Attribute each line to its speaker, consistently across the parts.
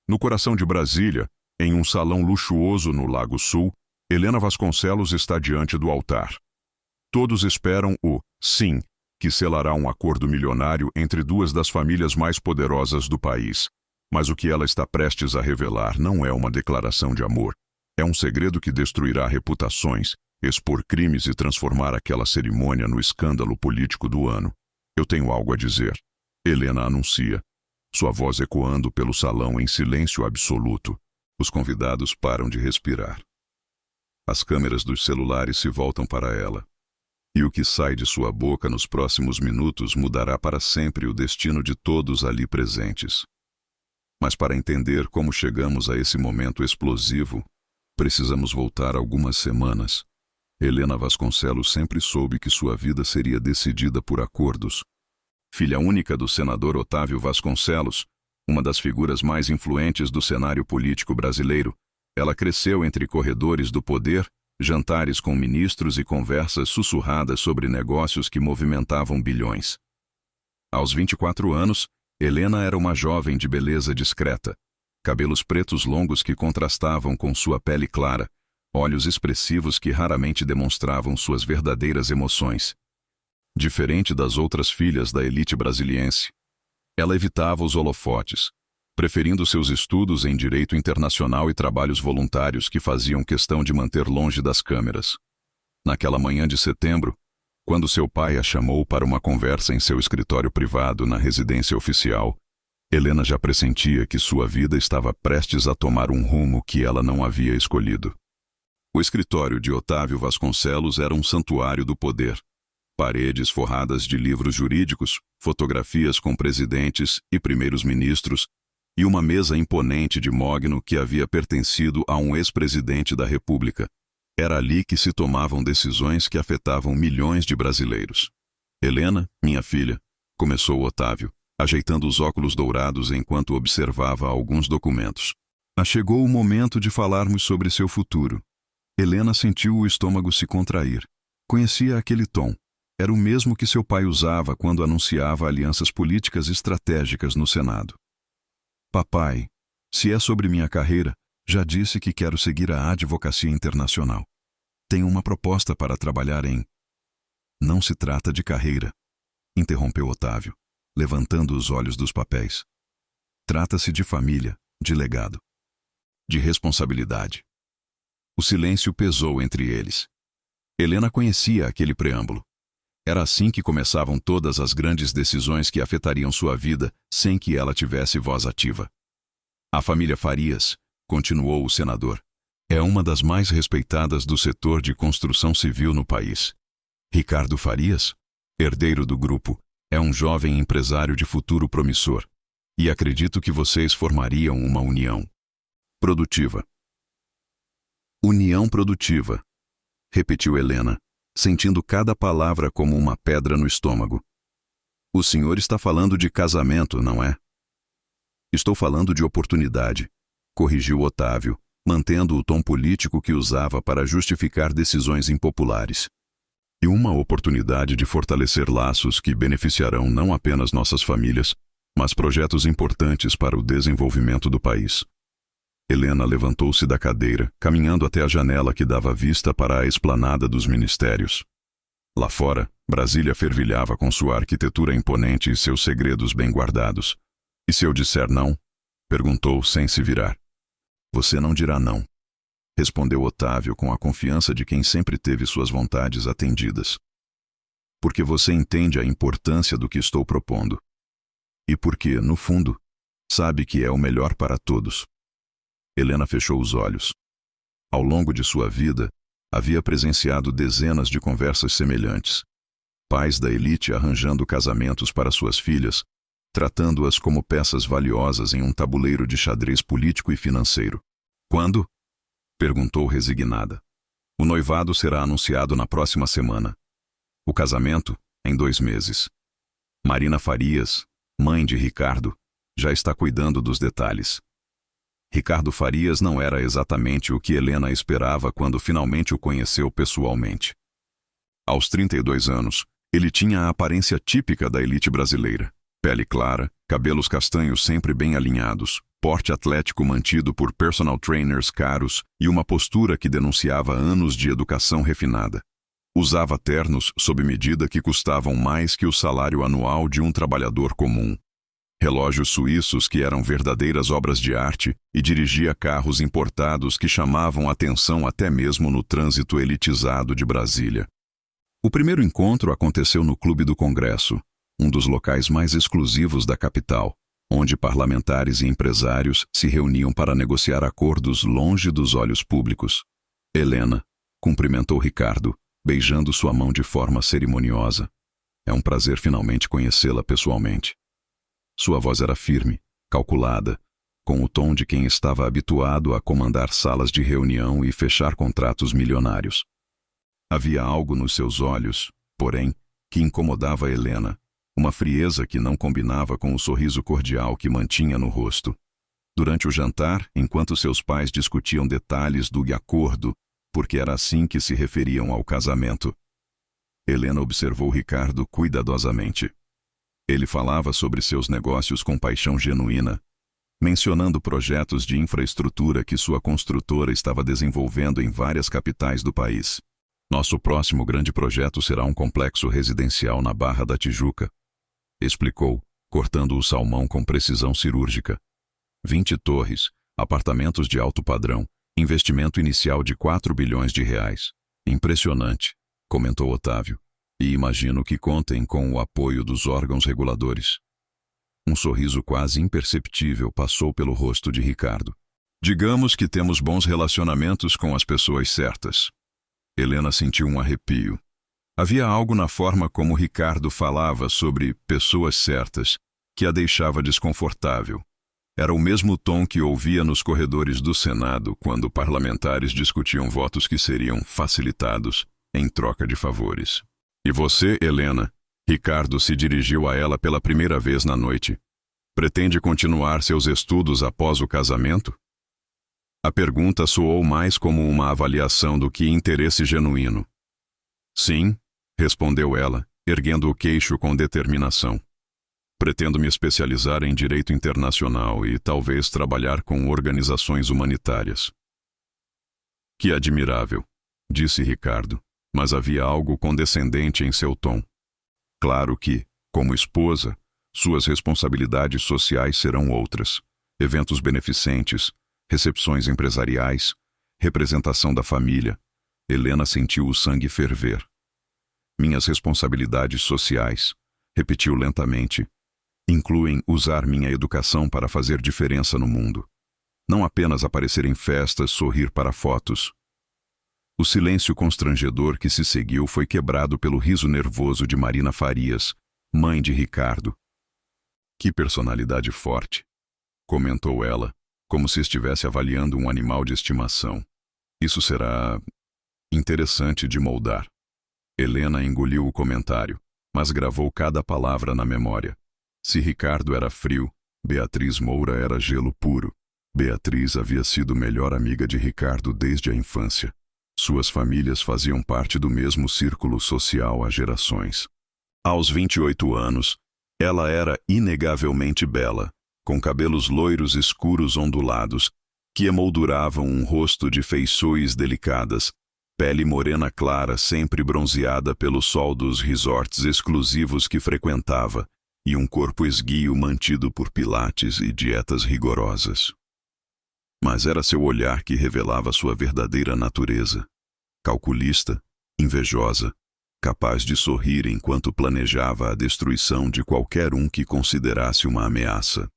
Speaker 1: No coração de Brasília, em um salão luxuoso no Lago Sul, Helena Vasconcelos está diante do altar. Todos esperam o sim, que selará um acordo milionário entre duas das famílias mais poderosas do país. Mas o que ela está prestes a revelar não é uma declaração de amor. É um segredo que destruirá reputações, expor crimes e transformar aquela cerimônia no escândalo político do ano. Eu tenho algo a dizer. Helena anuncia, sua voz ecoando pelo salão em silêncio absoluto. Os convidados param de respirar. As câmeras dos celulares se voltam para ela. E o que sai de sua boca nos próximos minutos mudará para sempre o destino de todos ali presentes. Mas para entender como chegamos a esse momento explosivo, precisamos voltar algumas semanas. Helena Vasconcelos sempre soube que sua vida seria decidida por acordos. Filha única do senador Otávio Vasconcelos, uma das figuras mais influentes do cenário político brasileiro, ela cresceu entre corredores do poder, jantares com ministros e conversas sussurradas sobre negócios que movimentavam bilhões. Aos 24 anos, Helena era uma jovem de beleza discreta, cabelos pretos longos que contrastavam com sua pele clara, olhos expressivos que raramente demonstravam suas verdadeiras emoções. Diferente das outras filhas da elite brasiliense, ela evitava os holofotes, preferindo seus estudos em direito internacional e trabalhos voluntários que faziam questão de manter longe das câmeras. Naquela manhã de setembro, quando seu pai a chamou para uma conversa em seu escritório privado na residência oficial, Helena já pressentia que sua vida estava prestes a tomar um rumo que ela não havia escolhido. O escritório de Otávio Vasconcelos era um santuário do poder. Paredes forradas de livros jurídicos, fotografias com presidentes e primeiros ministros, e uma mesa imponente de mogno que havia pertencido a um ex-presidente da República. Era ali que se tomavam decisões que afetavam milhões de brasileiros. Helena, minha filha, começou Otávio, ajeitando os óculos dourados enquanto observava alguns documentos. Chegou o momento de falarmos sobre seu futuro. Helena sentiu o estômago se contrair. Conhecia aquele tom. Era o mesmo que seu pai usava quando anunciava alianças políticas estratégicas no Senado. Papai, se é sobre minha carreira, já disse que quero seguir a advocacia internacional. Tenho uma proposta para trabalhar em... Não se trata de carreira, interrompeu Otávio, levantando os olhos dos papéis. Trata-se de família, de legado, de responsabilidade. O silêncio pesou entre eles. Helena conhecia aquele preâmbulo. Era assim que começavam todas as grandes decisões que afetariam sua vida sem que ela tivesse voz ativa. A família Farias, continuou o senador, é uma das mais respeitadas do setor de construção civil no país. Ricardo Farias, herdeiro do grupo, é um jovem empresário de futuro promissor, e acredito que vocês formariam uma união produtiva. União produtiva, repetiu Helena, sentindo cada palavra como uma pedra no estômago. O senhor está falando de casamento, não é? Estou falando de oportunidade, corrigiu Otávio, mantendo o tom político que usava para justificar decisões impopulares. E uma oportunidade de fortalecer laços que beneficiarão não apenas nossas famílias, mas projetos importantes para o desenvolvimento do país. Helena levantou-se da cadeira, caminhando até a janela que dava vista para a esplanada dos ministérios. Lá fora, Brasília fervilhava com sua arquitetura imponente e seus segredos bem guardados. E se eu disser não? Perguntou sem se virar. Você não dirá não, respondeu Otávio com a confiança de quem sempre teve suas vontades atendidas. Porque você entende a importância do que estou propondo. E porque, no fundo, sabe que é o melhor para todos. Helena fechou os olhos. Ao longo de sua vida, havia presenciado dezenas de conversas semelhantes. Pais da elite arranjando casamentos para suas filhas, tratando-as como peças valiosas em um tabuleiro de xadrez político e financeiro. Quando? Perguntou resignada. O noivado será anunciado na próxima semana. O casamento, em 2 meses. Marina Farias, mãe de Ricardo, já está cuidando dos detalhes. Ricardo Farias não era exatamente o que Helena esperava quando finalmente o conheceu pessoalmente. Aos 32 anos, ele tinha a aparência típica da elite brasileira. Pele clara, cabelos castanhos sempre bem alinhados, porte atlético mantido por personal trainers caros e uma postura que denunciava anos de educação refinada. Usava ternos sob medida que custavam mais que o salário anual de um trabalhador comum. Relógios suíços que eram verdadeiras obras de arte e dirigia carros importados que chamavam atenção até mesmo no trânsito elitizado de Brasília. O primeiro encontro aconteceu no Clube do Congresso, um dos locais mais exclusivos da capital, onde parlamentares e empresários se reuniam para negociar acordos longe dos olhos públicos. Helena cumprimentou Ricardo, beijando sua mão de forma cerimoniosa. É um prazer finalmente conhecê-la pessoalmente. Sua voz era firme, calculada, com o tom de quem estava habituado a comandar salas de reunião e fechar contratos milionários. Havia algo nos seus olhos, porém, que incomodava Helena, uma frieza que não combinava com o sorriso cordial que mantinha no rosto. Durante o jantar, enquanto seus pais discutiam detalhes do acordo, porque era assim que se referiam ao casamento, Helena observou Ricardo cuidadosamente. Ele falava sobre seus negócios com paixão genuína, mencionando projetos de infraestrutura que sua construtora estava desenvolvendo em várias capitais do país. Nosso próximo grande projeto será um complexo residencial na Barra da Tijuca, explicou, cortando o salmão com precisão cirúrgica. 20 torres, apartamentos de alto padrão, investimento inicial de 4 bilhões de reais. Impressionante, comentou Otávio. E imagino que contem com o apoio dos órgãos reguladores. Um sorriso quase imperceptível passou pelo rosto de Ricardo. Digamos que temos bons relacionamentos com as pessoas certas. Helena sentiu um arrepio. Havia algo na forma como Ricardo falava sobre pessoas certas que a deixava desconfortável. Era o mesmo tom que ouvia nos corredores do Senado quando parlamentares discutiam votos que seriam facilitados em troca de favores. E você, Helena? Ricardo se dirigiu a ela pela primeira vez na noite. Pretende continuar seus estudos após o casamento? A pergunta soou mais como uma avaliação do que interesse genuíno. Sim, respondeu ela, erguendo o queixo com determinação. Pretendo me especializar em direito internacional e talvez trabalhar com organizações humanitárias. Que admirável, disse Ricardo. Mas havia algo condescendente em seu tom. Claro que, como esposa, suas responsabilidades sociais serão outras. Eventos beneficentes, recepções empresariais, representação da família. Helena sentiu o sangue ferver. Minhas responsabilidades sociais, repetiu lentamente, incluem usar minha educação para fazer diferença no mundo. Não apenas aparecer em festas, sorrir para fotos. O silêncio constrangedor que se seguiu foi quebrado pelo riso nervoso de Marina Farias, mãe de Ricardo. Que personalidade forte, comentou ela, como se estivesse avaliando um animal de estimação. Isso será interessante de moldar. Helena engoliu o comentário, mas gravou cada palavra na memória. Se Ricardo era frio, Beatriz Moura era gelo puro. Beatriz havia sido melhor amiga de Ricardo desde a infância. Suas famílias faziam parte do mesmo círculo social há gerações. Aos 28 anos, ela era inegavelmente bela, com cabelos loiros escuros ondulados, que emolduravam um rosto de feições delicadas, pele morena clara sempre bronzeada pelo sol dos resorts exclusivos que frequentava, e um corpo esguio mantido por pilates e dietas rigorosas. Mas era seu olhar que revelava sua verdadeira natureza. Calculista, invejosa, capaz de sorrir enquanto planejava a destruição de qualquer um que considerasse uma ameaça.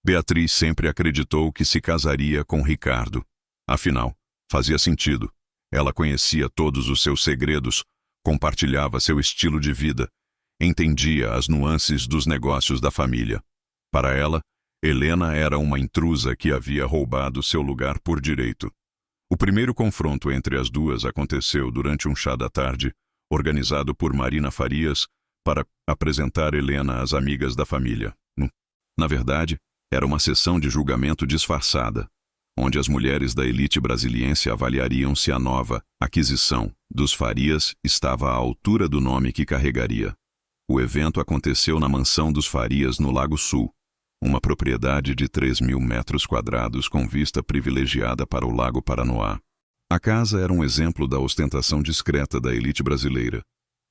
Speaker 1: Beatriz sempre acreditou que se casaria com Ricardo. Afinal, fazia sentido. Ela conhecia todos os seus segredos, compartilhava seu estilo de vida, entendia as nuances dos negócios da família. Para ela, Helena era uma intrusa que havia roubado seu lugar por direito. O primeiro confronto entre as duas aconteceu durante um chá da tarde, organizado por Marina Farias para apresentar Helena às amigas da família. Na verdade, era uma sessão de julgamento disfarçada, onde as mulheres da elite brasiliense avaliariam se a nova aquisição dos Farias estava à altura do nome que carregaria. O evento aconteceu na mansão dos Farias, no Lago Sul, uma propriedade de 3.000 metros quadrados com vista privilegiada para o Lago Paranoá. A casa era um exemplo da ostentação discreta da elite brasileira.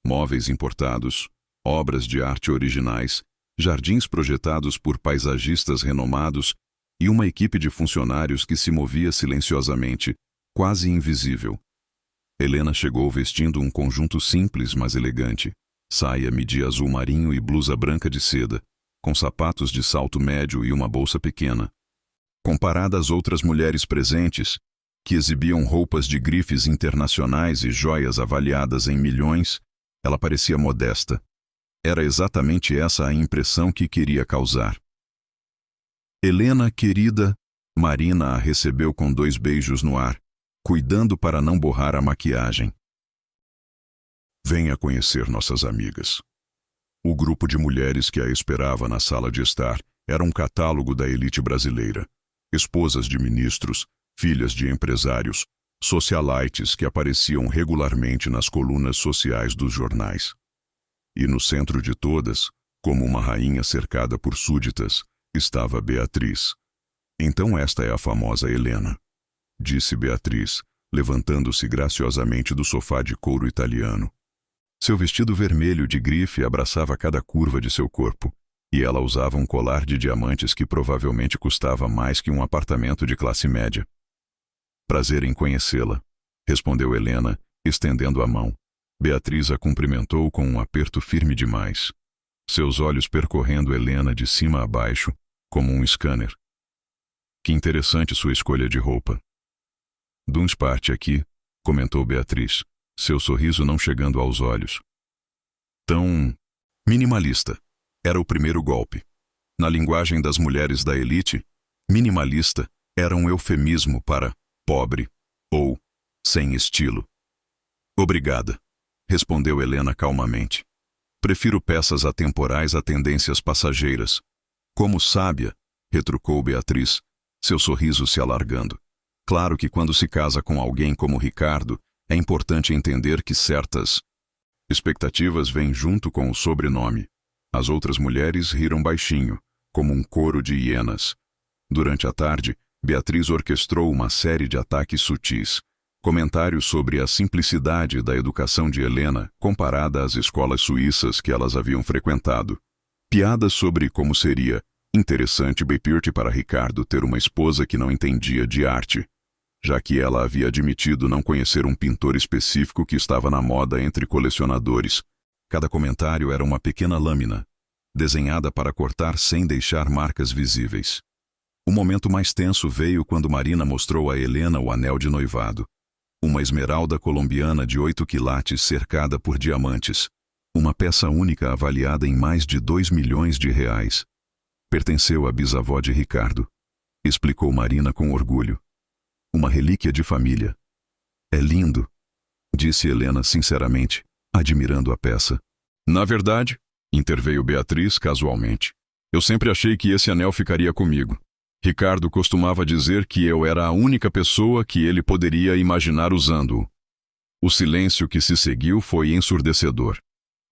Speaker 1: Móveis importados, obras de arte originais, jardins projetados por paisagistas renomados e uma equipe de funcionários que se movia silenciosamente, quase invisível. Helena chegou vestindo um conjunto simples, mas elegante, saia midi azul marinho e blusa branca de seda, com sapatos de salto médio e uma bolsa pequena. Comparada às outras mulheres presentes, que exibiam roupas de grifes internacionais e joias avaliadas em milhões, ela parecia modesta. Era exatamente essa a impressão que queria causar. Helena, querida, Marina a recebeu com 2 beijos no ar, cuidando para não borrar a maquiagem. Venha conhecer nossas amigas. O grupo de mulheres que a esperava na sala de estar era um catálogo da elite brasileira. Esposas de ministros, filhas de empresários, socialites que apareciam regularmente nas colunas sociais dos jornais. E no centro de todas, como uma rainha cercada por súditas, estava Beatriz. Então esta é a famosa Helena, disse Beatriz, levantando-se graciosamente do sofá de couro italiano. Seu vestido vermelho de grife abraçava cada curva de seu corpo, e ela usava um colar de diamantes que provavelmente custava mais que um apartamento de classe média. Prazer em conhecê-la, respondeu Helena, estendendo a mão. Beatriz a cumprimentou com um aperto firme demais, seus olhos percorrendo Helena de cima a baixo, como um scanner. Que interessante sua escolha de roupa. Duns parte aqui, comentou Beatriz, seu sorriso não chegando aos olhos. Tão minimalista. Era o primeiro golpe. Na linguagem das mulheres da elite, minimalista era um eufemismo para pobre ou sem estilo. Obrigada, respondeu Helena calmamente. Prefiro peças atemporais a tendências passageiras. Como sábia, retrucou Beatriz, seu sorriso se alargando. Claro que quando se casa com alguém como Ricardo, é importante entender que certas expectativas vêm junto com o sobrenome. As outras mulheres riram baixinho, como um coro de hienas. Durante a tarde, Beatriz orquestrou uma série de ataques sutis, comentários sobre a simplicidade da educação de Helena comparada às escolas suíças que elas haviam frequentado. Piadas sobre como seria interessante para Ricardo ter uma esposa que não entendia de arte, já que ela havia admitido não conhecer um pintor específico que estava na moda entre colecionadores. Cada comentário era uma pequena lâmina, desenhada para cortar sem deixar marcas visíveis. O momento mais tenso veio quando Marina mostrou a Helena o anel de noivado. Uma esmeralda colombiana de 8 quilates cercada por diamantes. Uma peça única avaliada em mais de 2 milhões de reais. Pertenceu à bisavó de Ricardo, explicou Marina com orgulho. Uma relíquia de família. É lindo, disse Helena sinceramente, admirando a peça. Na verdade, interveio Beatriz casualmente, eu sempre achei que esse anel ficaria comigo. Ricardo costumava dizer que eu era a única pessoa que ele poderia imaginar usando-o. O silêncio que se seguiu foi ensurdecedor.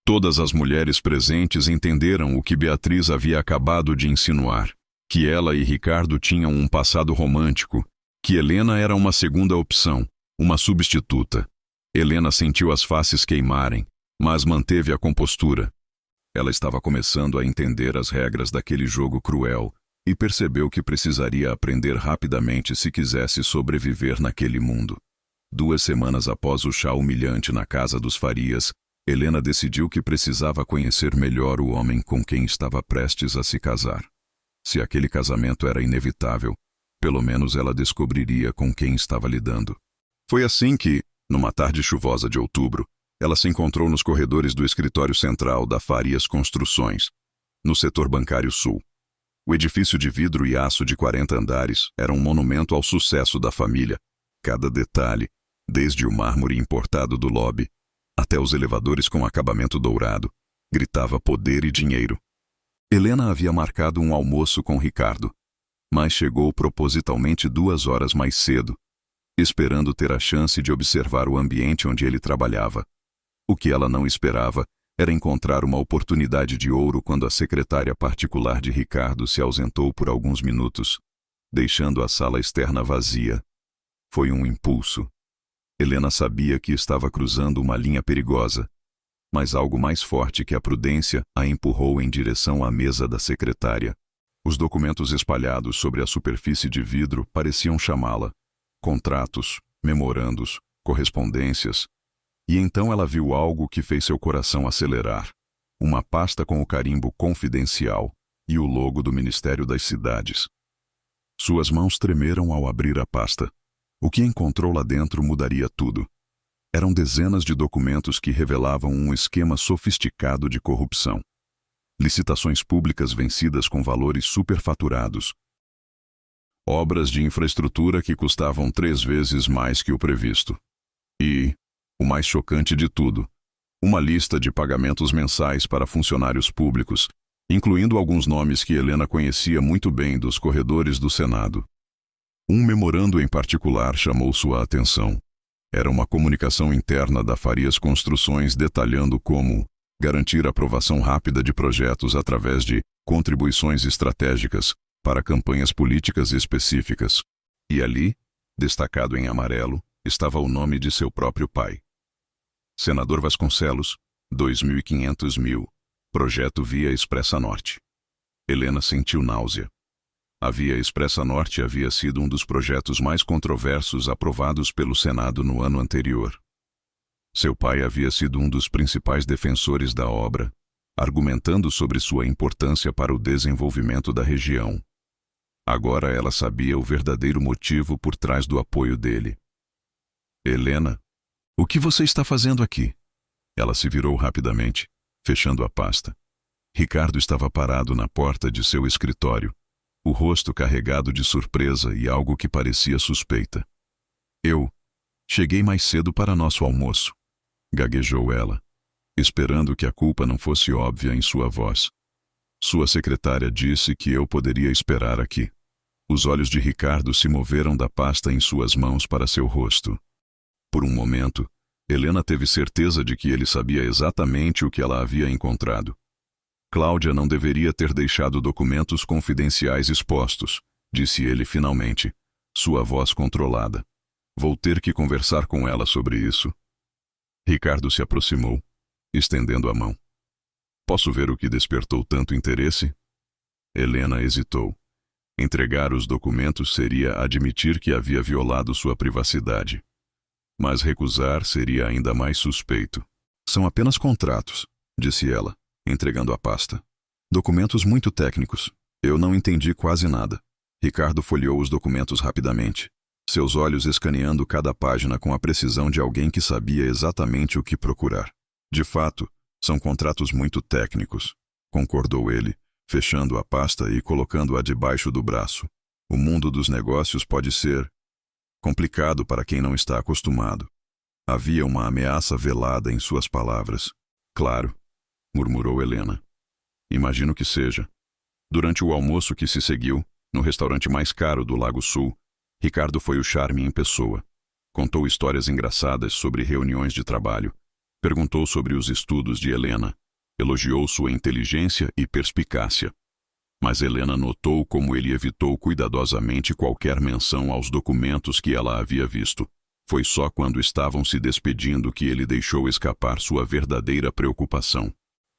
Speaker 1: Todas as mulheres presentes entenderam o que Beatriz havia acabado de insinuar, que ela e Ricardo tinham um passado romântico, que Helena era uma segunda opção, uma substituta. Helena sentiu as faces queimarem, mas manteve a compostura. Ela estava começando a entender as regras daquele jogo cruel e percebeu que precisaria aprender rapidamente se quisesse sobreviver naquele mundo. 2 semanas após o chá humilhante na casa dos Farias, Helena decidiu que precisava conhecer melhor o homem com quem estava prestes a se casar. Se aquele casamento era inevitável, pelo menos ela descobriria com quem estava lidando. Foi assim que, numa tarde chuvosa de outubro, ela se encontrou nos corredores do escritório central da Farias Construções, no setor bancário sul. O edifício de vidro e aço de 40 andares era um monumento ao sucesso da família. Cada detalhe, desde o mármore importado do lobby até os elevadores com acabamento dourado, gritava poder e dinheiro. Helena havia marcado um almoço com Ricardo, mas chegou propositalmente 2 horas mais cedo, esperando ter a chance de observar o ambiente onde ele trabalhava. O que ela não esperava era encontrar uma oportunidade de ouro quando a secretária particular de Ricardo se ausentou por alguns minutos, deixando a sala externa vazia. Foi um impulso. Helena sabia que estava cruzando uma linha perigosa, mas algo mais forte que a prudência a empurrou em direção à mesa da secretária. Os documentos espalhados sobre a superfície de vidro pareciam chamá-la. Contratos, memorandos, correspondências. E então ela viu algo que fez seu coração acelerar. Uma pasta com o carimbo confidencial e o logo do Ministério das Cidades. Suas mãos tremeram ao abrir a pasta. O que encontrou lá dentro mudaria tudo. Eram dezenas de documentos que revelavam um esquema sofisticado de corrupção. Licitações públicas vencidas com valores superfaturados. Obras de infraestrutura que custavam 3 vezes mais que o previsto. E, o mais chocante de tudo, uma lista de pagamentos mensais para funcionários públicos, incluindo alguns nomes que Helena conhecia muito bem dos corredores do Senado. Um memorando em particular chamou sua atenção. Era uma comunicação interna da Farias Construções detalhando como garantir aprovação rápida de projetos através de contribuições estratégicas para campanhas políticas específicas. E ali, destacado em amarelo, estava o nome de seu próprio pai. Senador Vasconcelos, 2.500 mil. Projeto Via Expressa Norte. Helena sentiu náusea. A Via Expressa Norte havia sido um dos projetos mais controversos aprovados pelo Senado no ano anterior. Seu pai havia sido um dos principais defensores da obra, argumentando sobre sua importância para o desenvolvimento da região. Agora ela sabia o verdadeiro motivo por trás do apoio dele. Helena, o que você está fazendo aqui? Ela se virou rapidamente, fechando a pasta. Ricardo estava parado na porta de seu escritório, o rosto carregado de surpresa e algo que parecia suspeita. Eu cheguei mais cedo para nosso almoço, gaguejou ela, esperando que a culpa não fosse óbvia em sua voz. Sua secretária disse que eu poderia esperar aqui. Os olhos de Ricardo se moveram da pasta em suas mãos para seu rosto. Por um momento, Helena teve certeza de que ele sabia exatamente o que ela havia encontrado. Cláudia não deveria ter deixado documentos confidenciais expostos, disse ele finalmente, sua voz controlada. Vou ter que conversar com ela sobre isso. Ricardo se aproximou, estendendo a mão. Posso ver o que despertou tanto interesse? Helena hesitou. Entregar os documentos seria admitir que havia violado sua privacidade. Mas recusar seria ainda mais suspeito. São apenas contratos, disse ela, entregando a pasta. Documentos muito técnicos. Eu não entendi quase nada. Ricardo folheou os documentos rapidamente, seus olhos escaneando cada página com a precisão de alguém que sabia exatamente o que procurar. De fato, são contratos muito técnicos, concordou ele, fechando a pasta e colocando-a debaixo do braço. O mundo dos negócios pode ser complicado para quem não está acostumado. Havia uma ameaça velada em suas palavras. Claro, murmurou Helena. Imagino que seja. Durante o almoço que se seguiu, no restaurante mais caro do Lago Sul, Ricardo foi o charme em pessoa. Contou histórias engraçadas sobre reuniões de trabalho. Perguntou sobre os estudos de Helena. Elogiou sua inteligência e perspicácia. Mas Helena notou como ele evitou cuidadosamente qualquer menção aos documentos que ela havia visto. Foi só quando estavam se despedindo que ele deixou escapar sua verdadeira preocupação.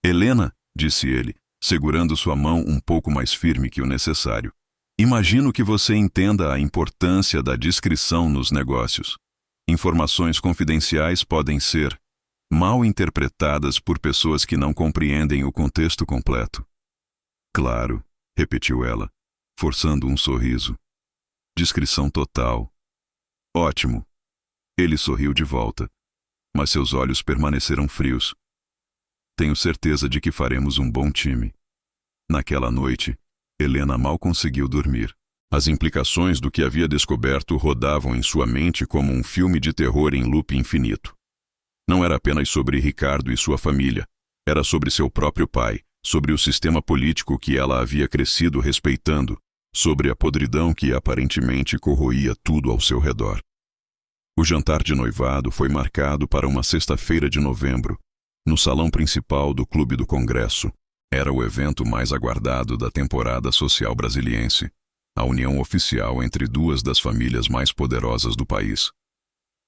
Speaker 1: Helena, disse ele, segurando sua mão um pouco mais firme que o necessário. Imagino que você entenda a importância da discrição nos negócios. Informações confidenciais podem ser mal interpretadas por pessoas que não compreendem o contexto completo. Claro, repetiu ela, forçando um sorriso. Discrição total. Ótimo. Ele sorriu de volta, mas seus olhos permaneceram frios. Tenho certeza de que faremos um bom time. Naquela noite, Helena mal conseguiu dormir. As implicações do que havia descoberto rodavam em sua mente como um filme de terror em loop infinito. Não era apenas sobre Ricardo e sua família, era sobre seu próprio pai, sobre o sistema político que ela havia crescido respeitando, sobre a podridão que aparentemente corroía tudo ao seu redor. O jantar de noivado foi marcado para uma sexta-feira de novembro, No salão principal do Clube do Congresso, era o evento mais aguardado da temporada social brasiliense, a união oficial entre duas das famílias mais poderosas do país.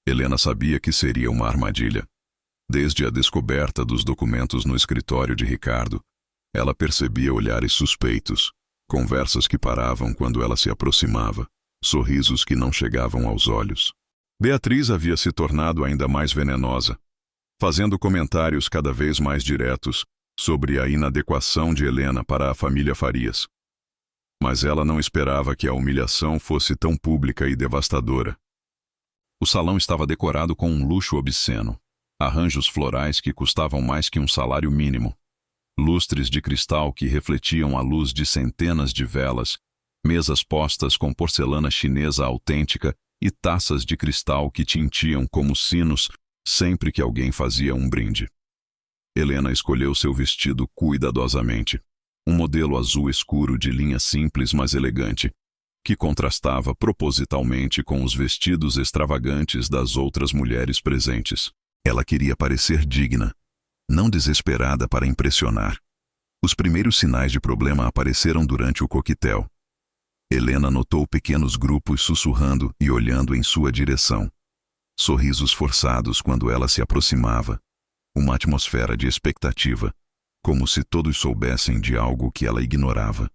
Speaker 1: Helena sabia que seria uma armadilha. Desde a descoberta dos documentos no escritório de Ricardo, ela percebia olhares suspeitos, conversas que paravam quando ela se aproximava, sorrisos que não chegavam aos olhos. Beatriz havia se tornado ainda mais venenosa, fazendo comentários cada vez mais diretos sobre a inadequação de Helena para a família Farias. Mas ela não esperava que a humilhação fosse tão pública e devastadora. O salão estava decorado com um luxo obsceno, arranjos florais que custavam mais que um salário mínimo, lustres de cristal que refletiam a luz de centenas de velas, mesas postas com porcelana chinesa autêntica e taças de cristal que tintiam como sinos sempre que alguém fazia um brinde. Helena escolheu seu vestido cuidadosamente, um modelo azul escuro de linha simples mas elegante, que contrastava propositalmente com os vestidos extravagantes das outras mulheres presentes. Ela queria parecer digna, não desesperada para impressionar. Os primeiros sinais de problema apareceram durante o coquetel. Helena notou pequenos grupos sussurrando e olhando em sua direção. Sorrisos forçados quando ela se aproximava. Uma atmosfera de expectativa, como se todos soubessem de algo que ela ignorava.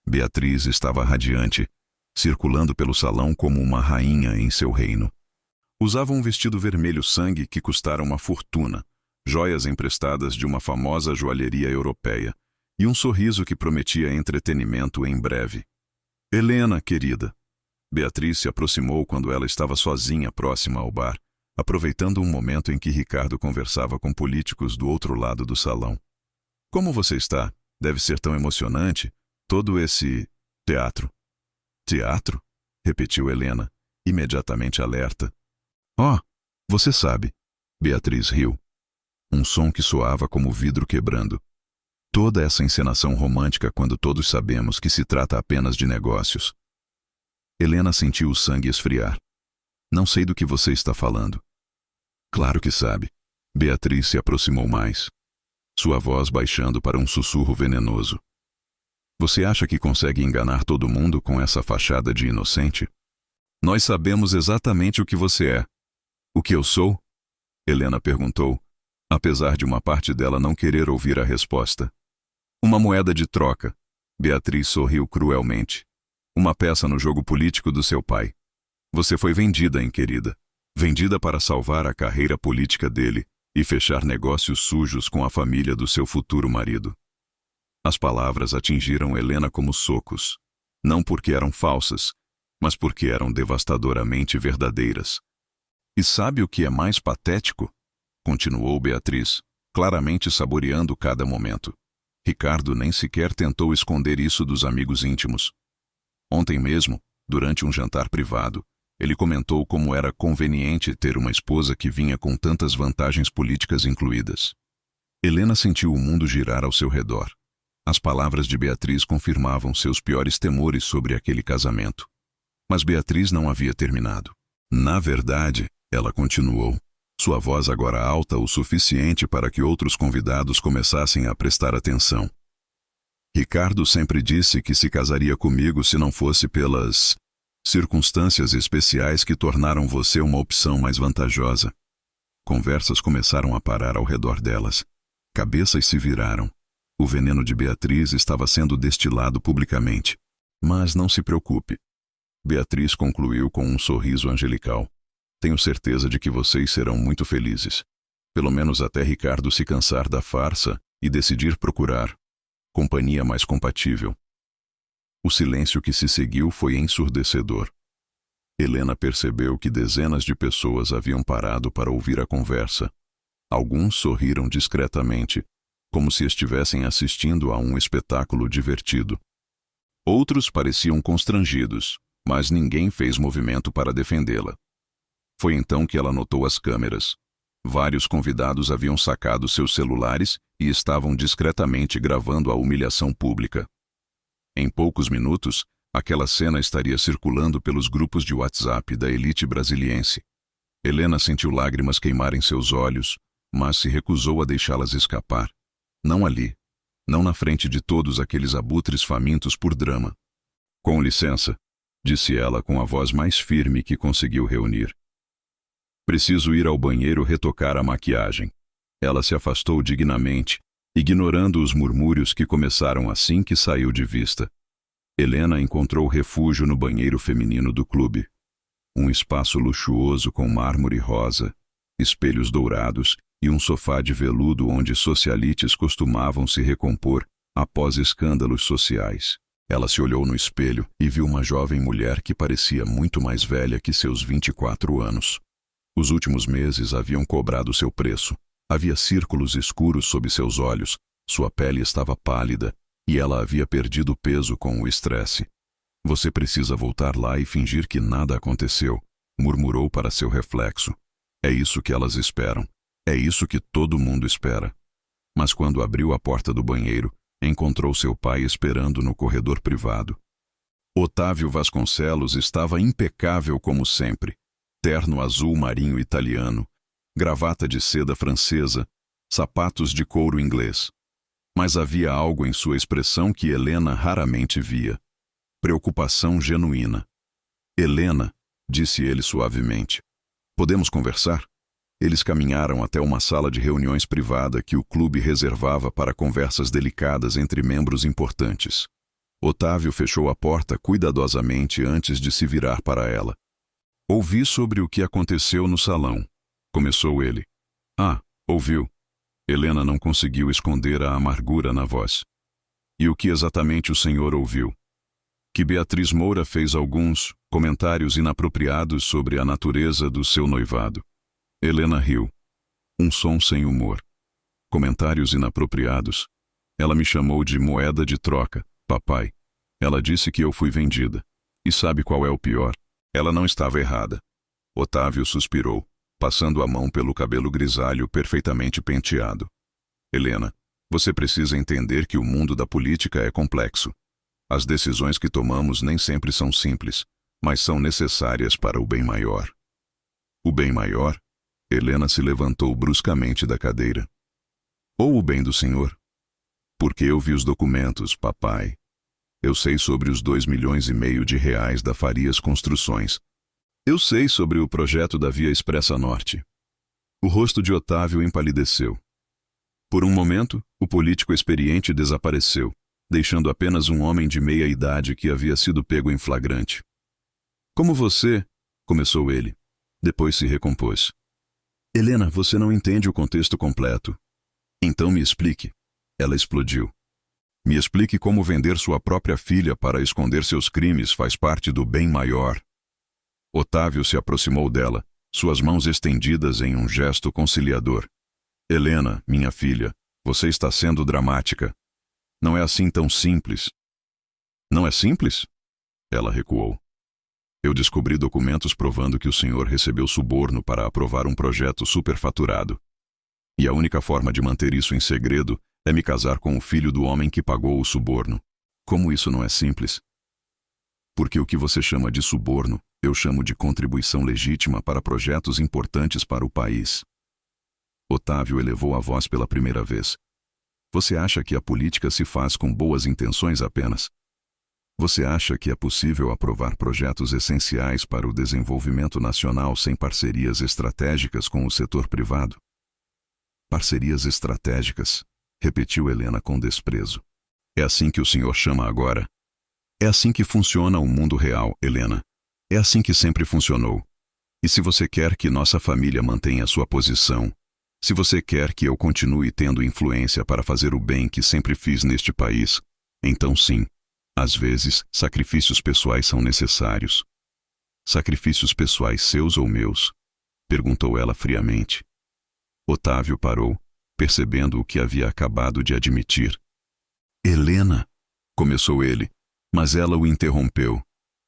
Speaker 1: Beatriz estava radiante, circulando pelo salão como uma rainha em seu reino. Usava um vestido vermelho sangue que custara uma fortuna, joias emprestadas de uma famosa joalheria europeia e um sorriso que prometia entretenimento em breve. Helena, querida. Beatriz se aproximou quando ela estava sozinha próxima ao bar, aproveitando um momento em que Ricardo conversava com políticos do outro lado do salão. Como você está? Deve ser tão emocionante, todo esse teatro. Teatro? Repetiu Helena, imediatamente alerta. Oh, você sabe. Beatriz riu. Um som que soava como vidro quebrando. Toda essa encenação romântica quando todos sabemos que se trata apenas de negócios. Helena sentiu o sangue esfriar. Não sei do que você está falando. Claro que sabe. Beatriz se aproximou mais, sua voz baixando para um sussurro venenoso. Você acha que consegue enganar todo mundo com essa fachada de inocente? Nós sabemos exatamente o que você é. O que eu sou? Helena perguntou, apesar de uma parte dela não querer ouvir a resposta. Uma moeda de troca. Beatriz sorriu cruelmente. Uma peça no jogo político do seu pai. Você foi vendida, hein, querida? Vendida para salvar a carreira política dele e fechar negócios sujos com a família do seu futuro marido. As palavras atingiram Helena como socos, não porque eram falsas, mas porque eram devastadoramente verdadeiras. E sabe o que é mais patético? Continuou Beatriz, claramente saboreando cada momento. Ricardo nem sequer tentou esconder isso dos amigos íntimos. Ontem mesmo, durante um jantar privado, ele comentou como era conveniente ter uma esposa que vinha com tantas vantagens políticas incluídas. Helena sentiu o mundo girar ao seu redor. As palavras de Beatriz confirmavam seus piores temores sobre aquele casamento. Mas Beatriz não havia terminado. Na verdade, ela continuou, sua voz agora alta o suficiente para que outros convidados começassem a prestar atenção. Ricardo sempre disse que se casaria comigo se não fosse pelas circunstâncias especiais que tornaram você uma opção mais vantajosa. Conversas começaram a parar ao redor delas. Cabeças se viraram. O veneno de Beatriz estava sendo destilado publicamente. Mas não se preocupe. Beatriz concluiu com um sorriso angelical. Tenho certeza de que vocês serão muito felizes. Pelo menos até Ricardo se cansar da farsa e decidir procurar companhia mais compatível. O silêncio que se seguiu foi ensurdecedor. Helena percebeu que dezenas de pessoas haviam parado para ouvir a conversa. Alguns sorriram discretamente, como se estivessem assistindo a um espetáculo divertido. Outros pareciam constrangidos, mas ninguém fez movimento para defendê-la. Foi então que ela notou as câmeras. Vários convidados haviam sacado seus celulares e estavam discretamente gravando a humilhação pública. Em poucos minutos, aquela cena estaria circulando pelos grupos de WhatsApp da elite brasiliense. Helena sentiu lágrimas queimarem seus olhos, mas se recusou a deixá-las escapar. Não ali. Não na frente de todos aqueles abutres famintos por drama. Com licença, disse ela com a voz mais firme que conseguiu reunir. Preciso ir ao banheiro retocar a maquiagem. Ela se afastou dignamente, ignorando os murmúrios que começaram assim que saiu de vista. Helena encontrou refúgio no banheiro feminino do clube. Um espaço luxuoso com mármore rosa, espelhos dourados e um sofá de veludo onde socialites costumavam se recompor após escândalos sociais. Ela se olhou no espelho e viu uma jovem mulher que parecia muito mais velha que seus 24 anos. Os últimos meses haviam cobrado seu preço. Havia círculos escuros sob seus olhos, sua pele estava pálida e ela havia perdido peso com o estresse. Você precisa voltar lá e fingir que nada aconteceu, murmurou para seu reflexo. É isso que elas esperam. É isso que todo mundo espera. Mas quando abriu a porta do banheiro, encontrou seu pai esperando no corredor privado. Otávio Vasconcelos estava impecável como sempre. Terno azul marinho italiano, gravata de seda francesa, sapatos de couro inglês. Mas havia algo em sua expressão que Helena raramente via. Preocupação genuína. Helena, disse ele suavemente. Podemos conversar? Eles caminharam até uma sala de reuniões privada que o clube reservava para conversas delicadas entre membros importantes. Otávio fechou a porta cuidadosamente antes de se virar para ela. Ouvi sobre o que aconteceu no salão, começou ele. Ah, ouviu. Helena não conseguiu esconder a amargura na voz. E o que exatamente o senhor ouviu? Que Beatriz Moura fez alguns comentários inapropriados sobre a natureza do seu noivado. Helena riu. Um som sem humor. Comentários inapropriados. Ela me chamou de moeda de troca, papai. Ela disse que eu fui vendida. E sabe qual é o pior? Ela não estava errada. Otávio suspirou, passando a mão pelo cabelo grisalho perfeitamente penteado. Helena, você precisa entender que o mundo da política é complexo. As decisões que tomamos nem sempre são simples, mas são necessárias para o bem maior. O bem maior? Helena se levantou bruscamente da cadeira. Ou o bem do senhor? Porque eu vi os documentos, papai. Eu sei sobre os 2,5 milhões de reais da Farias Construções. Eu sei sobre o projeto da Via Expressa Norte. O rosto de Otávio empalideceu. Por um momento, o político experiente desapareceu, deixando apenas um homem de meia idade que havia sido pego em flagrante. Como você, começou ele. Depois se recompôs. Helena, você não entende o contexto completo. Então me explique. Ela explodiu. Me explique como vender sua própria filha para esconder seus crimes faz parte do bem maior. Otávio se aproximou dela, suas mãos estendidas em um gesto conciliador. Helena, minha filha, você está sendo dramática. Não é assim tão simples. Não é simples? Ela recuou. Eu descobri documentos provando que o senhor recebeu suborno para aprovar um projeto superfaturado. E a única forma de manter isso em segredo é me casar com o filho do homem que pagou o suborno. Como isso não é simples? Porque o que você chama de suborno, eu chamo de contribuição legítima para projetos importantes para o país. Otávio elevou a voz pela primeira vez. Você acha que a política se faz com boas intenções apenas? Você acha que é possível aprovar projetos essenciais para o desenvolvimento nacional sem parcerias estratégicas com o setor privado? Parcerias estratégicas, repetiu Helena com desprezo. É assim que o senhor chama agora? É assim que funciona o mundo real, Helena. É assim que sempre funcionou. E se você quer que nossa família mantenha sua posição, se você quer que eu continue tendo influência para fazer o bem que sempre fiz neste país, então sim, às vezes, sacrifícios pessoais são necessários. Sacrifícios pessoais seus ou meus? Perguntou ela friamente. Otávio parou, percebendo o que havia acabado de admitir. Helena, começou ele, mas ela o interrompeu.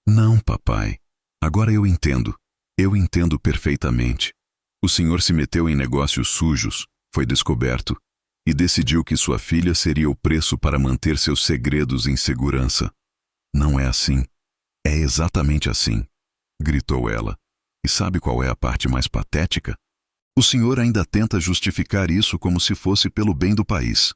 Speaker 1: Não, papai. Agora eu entendo. Eu entendo perfeitamente. O senhor se meteu em negócios sujos, foi descoberto, e decidiu que sua filha seria o preço para manter seus segredos em segurança. Não é assim. É exatamente assim, gritou ela. E sabe qual é a parte mais patética? O senhor ainda tenta justificar isso como se fosse pelo bem do país.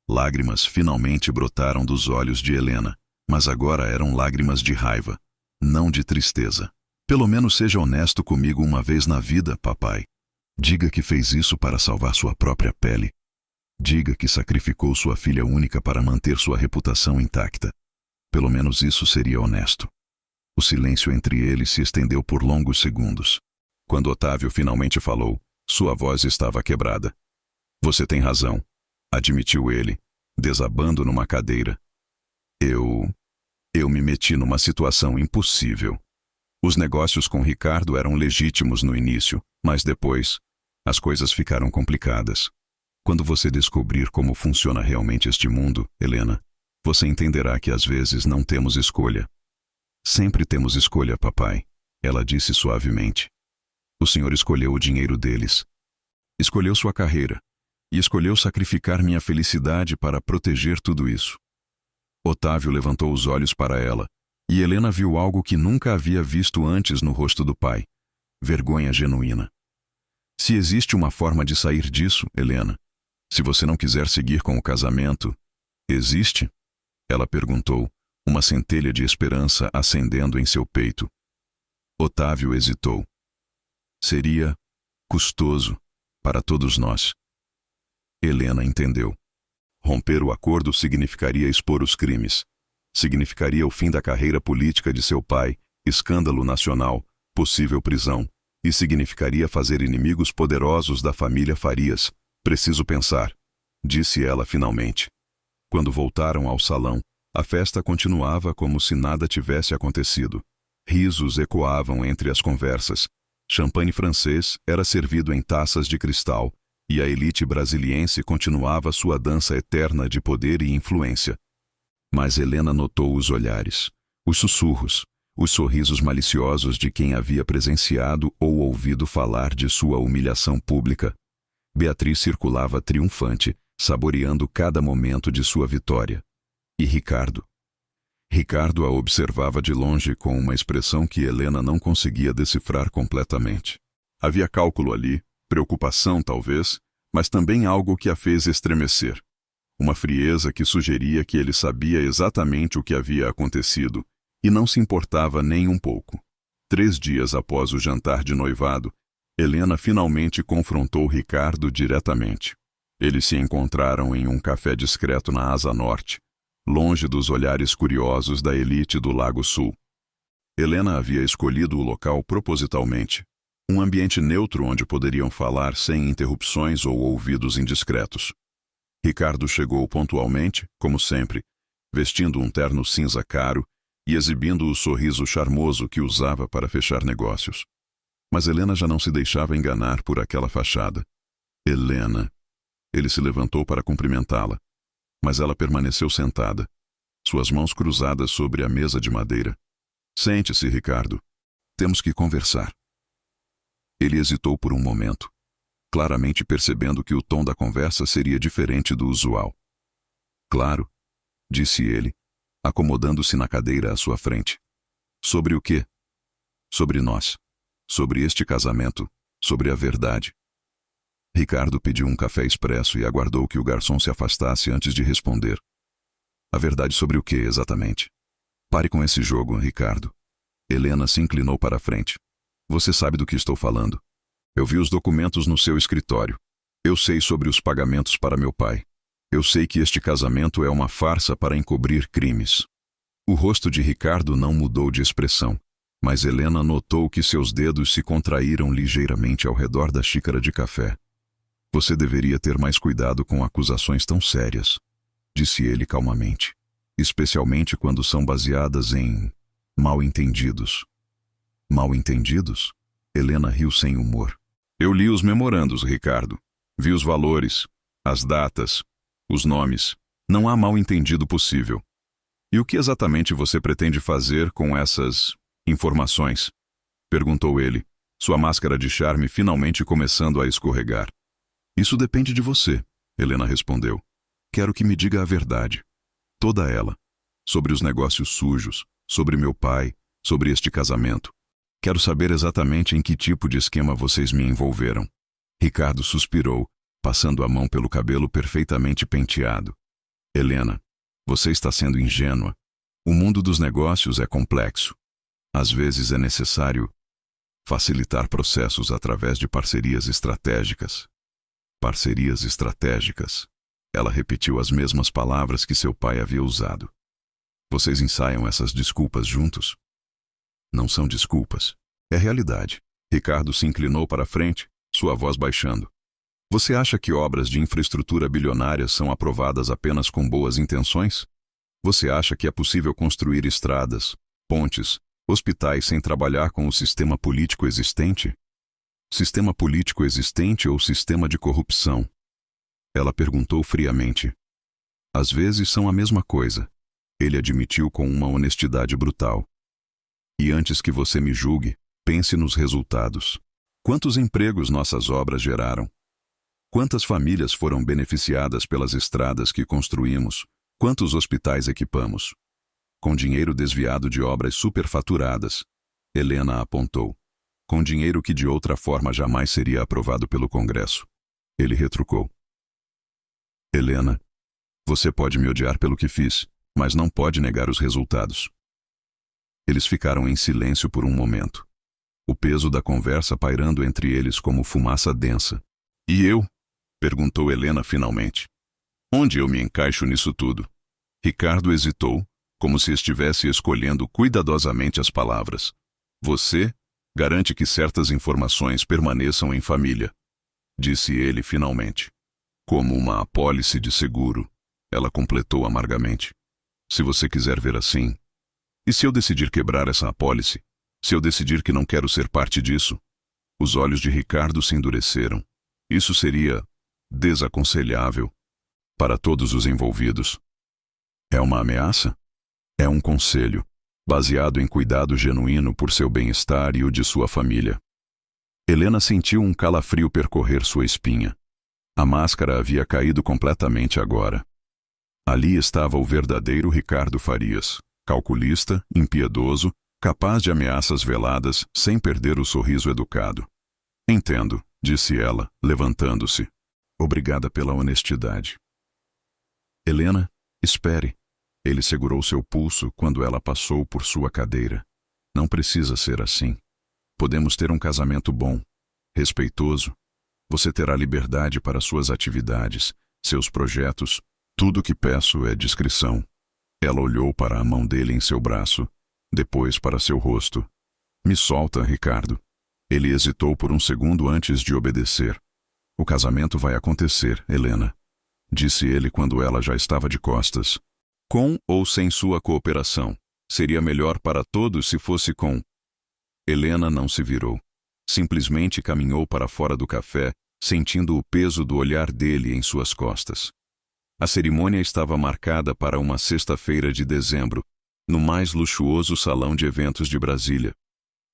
Speaker 1: Lágrimas finalmente brotaram dos olhos de Helena, mas agora eram lágrimas de raiva, não de tristeza. Pelo menos seja honesto comigo uma vez na vida, papai. Diga que fez isso para salvar sua própria pele. Diga que sacrificou sua filha única para manter sua reputação intacta. Pelo menos isso seria honesto. O silêncio entre eles se estendeu por longos segundos. Quando Otávio finalmente falou, sua voz estava quebrada. Você tem razão, admitiu ele, desabando numa cadeira. Eu me meti numa situação impossível. Os negócios com Ricardo eram legítimos no início, mas depois, as coisas ficaram complicadas. Quando você descobrir como funciona realmente este mundo, Helena, você entenderá que às vezes não temos escolha. Sempre temos escolha, papai, ela disse suavemente. O senhor escolheu o dinheiro deles. Escolheu sua carreira. E escolheu sacrificar minha felicidade para proteger tudo isso. Otávio levantou os olhos para ela, e Helena viu algo que nunca havia visto antes no rosto do pai. Vergonha genuína. Se existe uma forma de sair disso, Helena, se você não quiser seguir com o casamento, existe? Ela perguntou, uma centelha de esperança acendendo em seu peito. Otávio hesitou. Seria custoso para todos nós. Helena entendeu. Romper o acordo significaria expor os crimes. Significaria o fim da carreira política de seu pai, escândalo nacional, possível prisão. E significaria fazer inimigos poderosos da família Farias. Preciso pensar, disse ela finalmente. Quando voltaram ao salão, a festa continuava como se nada tivesse acontecido. Risos ecoavam entre as conversas. Champanhe francês era servido em taças de cristal, e a elite brasiliense continuava sua dança eterna de poder e influência. Mas Helena notou os olhares, os sussurros, os sorrisos maliciosos de quem havia presenciado ou ouvido falar de sua humilhação pública. Beatriz circulava triunfante, saboreando cada momento de sua vitória. E Ricardo? Ricardo a observava de longe com uma expressão que Helena não conseguia decifrar completamente. Havia cálculo ali, preocupação talvez, mas também algo que a fez estremecer. Uma frieza que sugeria que ele sabia exatamente o que havia acontecido e não se importava nem um pouco. 3 dias após o jantar de noivado, Helena finalmente confrontou Ricardo diretamente. Eles se encontraram em um café discreto na Asa Norte, longe dos olhares curiosos da elite do Lago Sul. Helena havia escolhido o local propositalmente, um ambiente neutro onde poderiam falar sem interrupções ou ouvidos indiscretos. Ricardo chegou pontualmente, como sempre, vestindo um terno cinza caro e exibindo o sorriso charmoso que usava para fechar negócios. Mas Helena já não se deixava enganar por aquela fachada. Helena. Ele se levantou para cumprimentá-la, mas ela permaneceu sentada, suas mãos cruzadas sobre a mesa de madeira. Sente-se, Ricardo. Temos que conversar. Ele hesitou por um momento, claramente percebendo que o tom da conversa seria diferente do usual. Claro, disse ele, acomodando-se na cadeira à sua frente. Sobre o quê? Sobre nós. Sobre este casamento. Sobre a verdade. Ricardo pediu um café expresso e aguardou que o garçom se afastasse antes de responder. A verdade sobre o quê, exatamente? Pare com esse jogo, Ricardo. Helena se inclinou para a frente. Você sabe do que estou falando. Eu vi os documentos no seu escritório. Eu sei sobre os pagamentos para meu pai. Eu sei que este casamento é uma farsa para encobrir crimes. O rosto de Ricardo não mudou de expressão, mas Helena notou que seus dedos se contraíram ligeiramente ao redor da xícara de café. Você deveria ter mais cuidado com acusações tão sérias, disse ele calmamente, especialmente quando são baseadas em mal-entendidos. Mal-entendidos? Helena riu sem humor. Eu li os memorandos, Ricardo. Vi os valores, as datas, os nomes. Não há mal-entendido possível. E o que exatamente você pretende fazer com essas informações? Perguntou ele, sua máscara de charme finalmente começando a escorregar. Isso depende de você, Helena respondeu. Quero que me diga a verdade. Toda ela. Sobre os negócios sujos, sobre meu pai, sobre este casamento. Quero saber exatamente em que tipo de esquema vocês me envolveram. Ricardo suspirou, passando a mão pelo cabelo perfeitamente penteado. Helena, você está sendo ingênua. O mundo dos negócios é complexo. Às vezes é necessário facilitar processos através de parcerias estratégicas. Parcerias estratégicas. Ela repetiu as mesmas palavras que seu pai havia usado. Vocês ensaiam essas desculpas juntos? Não são desculpas. É realidade. Ricardo se inclinou para a frente, sua voz baixando. Você acha que obras de infraestrutura bilionárias são aprovadas apenas com boas intenções? Você acha que é possível construir estradas, pontes, hospitais sem trabalhar com o sistema político existente? Sistema político existente ou sistema de corrupção? Ela perguntou friamente. Às vezes são a mesma coisa. Ele admitiu com uma honestidade brutal. E antes que você me julgue, pense nos resultados. Quantos empregos nossas obras geraram? Quantas famílias foram beneficiadas pelas estradas que construímos? Quantos hospitais equipamos? Com dinheiro desviado de obras superfaturadas, Helena apontou. Com dinheiro que de outra forma jamais seria aprovado pelo Congresso. Ele retrucou. Helena, você pode me odiar pelo que fiz, mas não pode negar os resultados. Eles ficaram em silêncio por um momento. O peso da conversa pairando entre eles como fumaça densa. E eu? Perguntou Helena finalmente. Onde eu me encaixo nisso tudo? Ricardo hesitou, como se estivesse escolhendo cuidadosamente as palavras. Você garante que certas informações permaneçam em família, disse ele finalmente. Como uma apólice de seguro, ela completou amargamente. Se você quiser ver assim. E se eu decidir quebrar essa apólice? Se eu decidir que não quero ser parte disso? Os olhos de Ricardo se endureceram. Isso seria desaconselhável para todos os envolvidos. É uma ameaça? É um conselho, baseado em cuidado genuíno por seu bem-estar e o de sua família. Helena sentiu um calafrio percorrer sua espinha. A máscara havia caído completamente agora. Ali estava o verdadeiro Ricardo Farias, calculista, impiedoso, capaz de ameaças veladas, sem perder o sorriso educado. Entendo, disse ela, levantando-se. Obrigada pela honestidade. Helena, espere. Ele segurou seu pulso quando ela passou por sua cadeira. Não precisa ser assim. Podemos ter um casamento bom, respeitoso. Você terá liberdade para suas atividades, seus projetos. Tudo o que peço é discrição. Ela olhou para a mão dele em seu braço, depois para seu rosto. Me solta, Ricardo. Ele hesitou por um segundo antes de obedecer. O casamento vai acontecer, Helena, disse ele quando ela já estava de costas. Com ou sem sua cooperação, seria melhor para todos se fosse com. Helena não se virou. Simplesmente caminhou para fora do café, sentindo o peso do olhar dele em suas costas. A cerimônia estava marcada para uma sexta-feira de dezembro, no mais luxuoso salão de eventos de Brasília.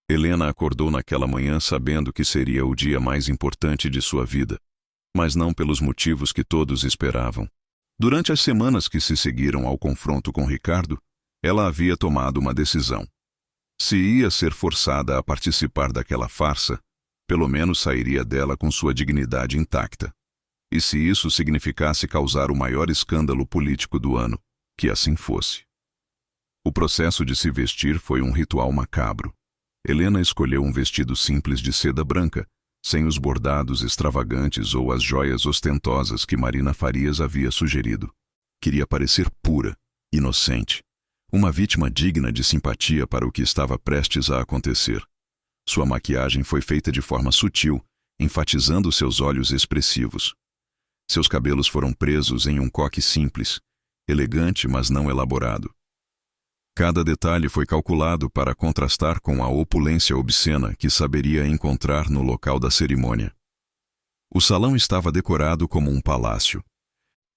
Speaker 1: Helena acordou naquela manhã sabendo que seria o dia mais importante de sua vida, mas não pelos motivos que todos esperavam. Durante as semanas que se seguiram ao confronto com Ricardo, ela havia tomado uma decisão. Se ia ser forçada a participar daquela farsa, pelo menos sairia dela com sua dignidade intacta. E se isso significasse causar o maior escândalo político do ano, que assim fosse. O processo de se vestir foi um ritual macabro. Helena escolheu um vestido simples de seda branca, sem os bordados extravagantes ou as joias ostentosas que Marina Farias havia sugerido. Queria parecer pura, inocente, uma vítima digna de simpatia para o que estava prestes a acontecer. Sua maquiagem foi feita de forma sutil, enfatizando seus olhos expressivos. Seus cabelos foram presos em um coque simples, elegante mas não elaborado. Cada detalhe foi calculado para contrastar com a opulência obscena que saberia encontrar no local da cerimônia. O salão estava decorado como um palácio.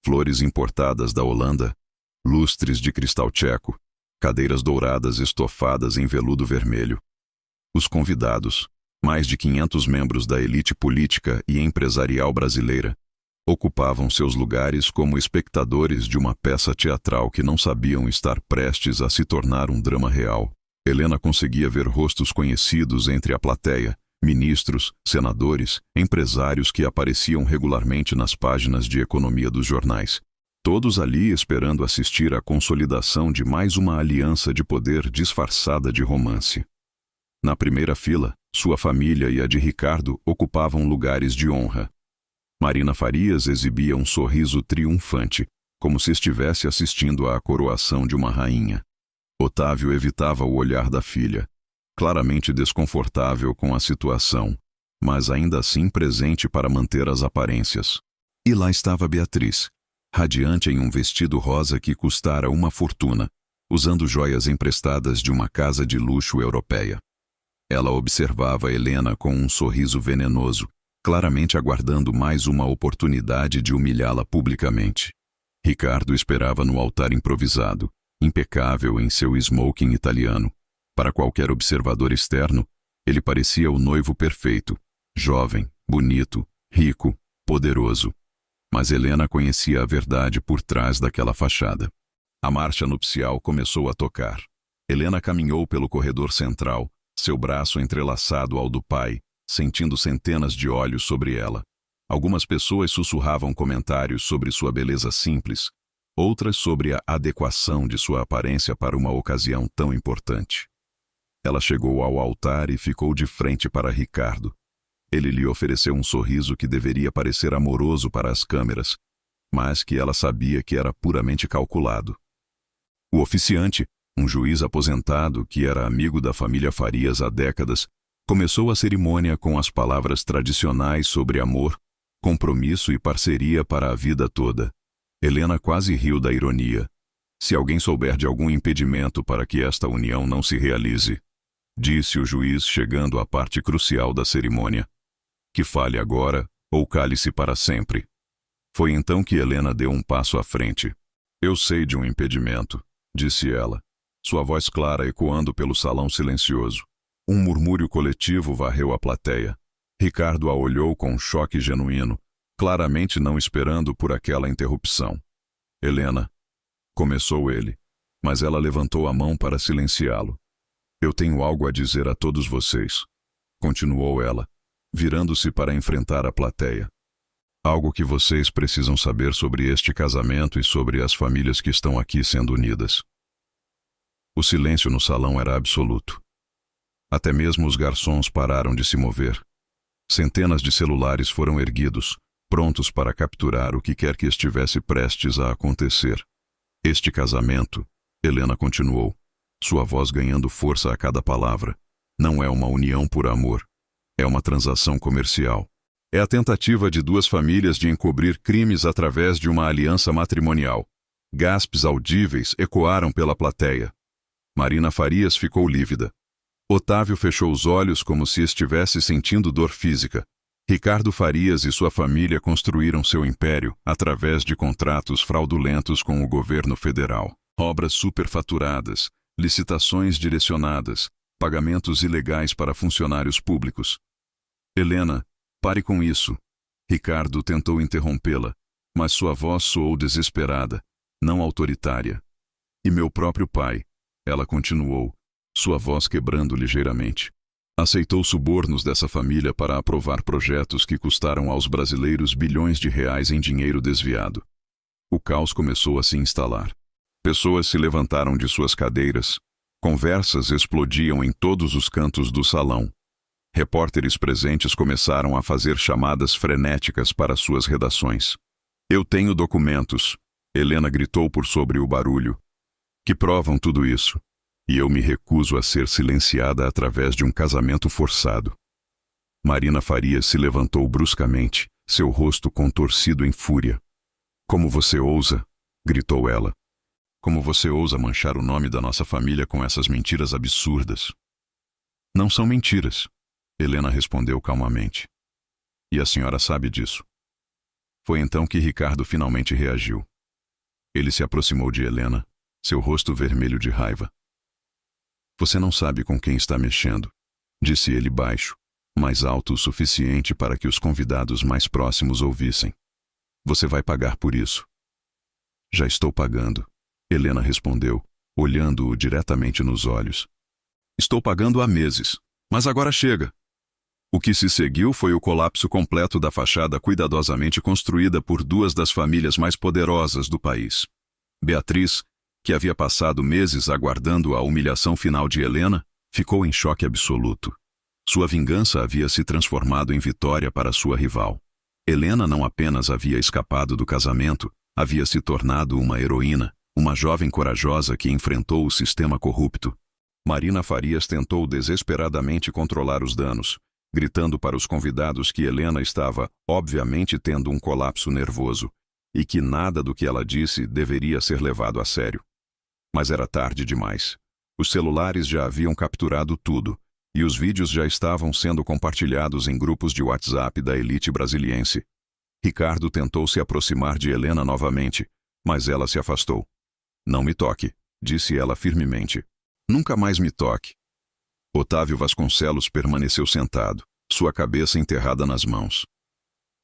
Speaker 1: Flores importadas da Holanda, lustres de cristal tcheco, cadeiras douradas estofadas em veludo vermelho. Os convidados, mais de 500 membros da elite política e empresarial brasileira, ocupavam seus lugares como espectadores de uma peça teatral que não sabiam estar prestes a se tornar um drama real. Helena conseguia ver rostos conhecidos entre a plateia, ministros, senadores, empresários que apareciam regularmente nas páginas de economia dos jornais. Todos ali esperando assistir à consolidação de mais uma aliança de poder disfarçada de romance. Na primeira fila, sua família e a de Ricardo ocupavam lugares de honra. Marina Farias exibia um sorriso triunfante, como se estivesse assistindo à coroação de uma rainha. Otávio evitava o olhar da filha, claramente desconfortável com a situação, mas ainda assim presente para manter as aparências. E lá estava Beatriz, radiante em um vestido rosa que custara uma fortuna, usando joias emprestadas de uma casa de luxo europeia. Ela observava Helena com um sorriso venenoso, claramente aguardando mais uma oportunidade de humilhá-la publicamente. Ricardo esperava no altar improvisado, impecável em seu smoking italiano. Para qualquer observador externo, ele parecia o noivo perfeito, jovem, bonito, rico, poderoso. Mas Helena conhecia a verdade por trás daquela fachada. A marcha nupcial começou a tocar. Helena caminhou pelo corredor central, seu braço entrelaçado ao do pai, sentindo centenas de olhos sobre ela. Algumas pessoas sussurravam comentários sobre sua beleza simples, outras sobre a adequação de sua aparência para uma ocasião tão importante. Ela chegou ao altar e ficou de frente para Ricardo. Ele lhe ofereceu um sorriso que deveria parecer amoroso para as câmeras, mas que ela sabia que era puramente calculado. O oficiante, um juiz aposentado que era amigo da família Farias há décadas, começou a cerimônia com as palavras tradicionais sobre amor, compromisso e parceria para a vida toda. Helena quase riu da ironia. Se alguém souber de algum impedimento para que esta união não se realize, disse o juiz chegando à parte crucial da cerimônia, que fale agora ou cale-se para sempre. Foi então que Helena deu um passo à frente. Eu sei de um impedimento, disse ela, sua voz clara ecoando pelo salão silencioso. Um murmúrio coletivo varreu a plateia. Ricardo a olhou com um choque genuíno, claramente não esperando por aquela interrupção. Helena, começou ele, mas ela levantou a mão para silenciá-lo. Eu tenho algo a dizer a todos vocês, continuou ela, virando-se para enfrentar a plateia. Algo que vocês precisam saber sobre este casamento e sobre as famílias que estão aqui sendo unidas. O silêncio no salão era absoluto. Até mesmo os garçons pararam de se mover. Centenas de celulares foram erguidos, prontos para capturar o que quer que estivesse prestes a acontecer. Este casamento, Helena continuou, sua voz ganhando força a cada palavra, não é uma união por amor. É uma transação comercial. É a tentativa de duas famílias de encobrir crimes através de uma aliança matrimonial. Gaspes audíveis ecoaram pela plateia. Marina Farias ficou lívida. Otávio fechou os olhos como se estivesse sentindo dor física. Ricardo Farias e sua família construíram seu império através de contratos fraudulentos com o governo federal. Obras superfaturadas, licitações direcionadas, pagamentos ilegais para funcionários públicos. Helena, pare com isso. Ricardo tentou interrompê-la, mas sua voz soou desesperada, não autoritária. E meu próprio pai, ela continuou, sua voz quebrando ligeiramente. Aceitou subornos dessa família para aprovar projetos que custaram aos brasileiros bilhões de reais em dinheiro desviado. O caos começou a se instalar. Pessoas se levantaram de suas cadeiras. Conversas explodiam em todos os cantos do salão. Repórteres presentes começaram a fazer chamadas frenéticas para suas redações. Eu tenho documentos, Helena gritou por sobre o barulho, que provam tudo isso. E eu me recuso a ser silenciada através de um casamento forçado. Marina Farias se levantou bruscamente, seu rosto contorcido em fúria. Como você ousa? Gritou ela. Como você ousa manchar o nome da nossa família com essas mentiras absurdas? Não são mentiras, Helena respondeu calmamente. E a senhora sabe disso. Foi então que Ricardo finalmente reagiu. Ele se aproximou de Helena, seu rosto vermelho de raiva. Você não sabe com quem está mexendo, disse ele baixo, mas alto o suficiente para que os convidados mais próximos ouvissem. Você vai pagar por isso. Já estou pagando, Helena respondeu, olhando-o diretamente nos olhos. Estou pagando há meses, mas agora chega. O que se seguiu foi o colapso completo da fachada cuidadosamente construída por duas das famílias mais poderosas do país. Beatriz, que havia passado meses aguardando a humilhação final de Helena, ficou em choque absoluto. Sua vingança havia se transformado em vitória para sua rival. Helena não apenas havia escapado do casamento, havia se tornado uma heroína, uma jovem corajosa que enfrentou o sistema corrupto. Marina Farias tentou desesperadamente controlar os danos, gritando para os convidados que Helena estava, obviamente, tendo um colapso nervoso, e que nada do que ela disse deveria ser levado a sério. Mas era tarde demais. Os celulares já haviam capturado tudo, e os vídeos já estavam sendo compartilhados em grupos de WhatsApp da elite brasiliense. Ricardo tentou se aproximar de Helena novamente, mas ela se afastou. "Não me toque", disse ela firmemente. "Nunca mais me toque." Otávio Vasconcelos permaneceu sentado, sua cabeça enterrada nas mãos.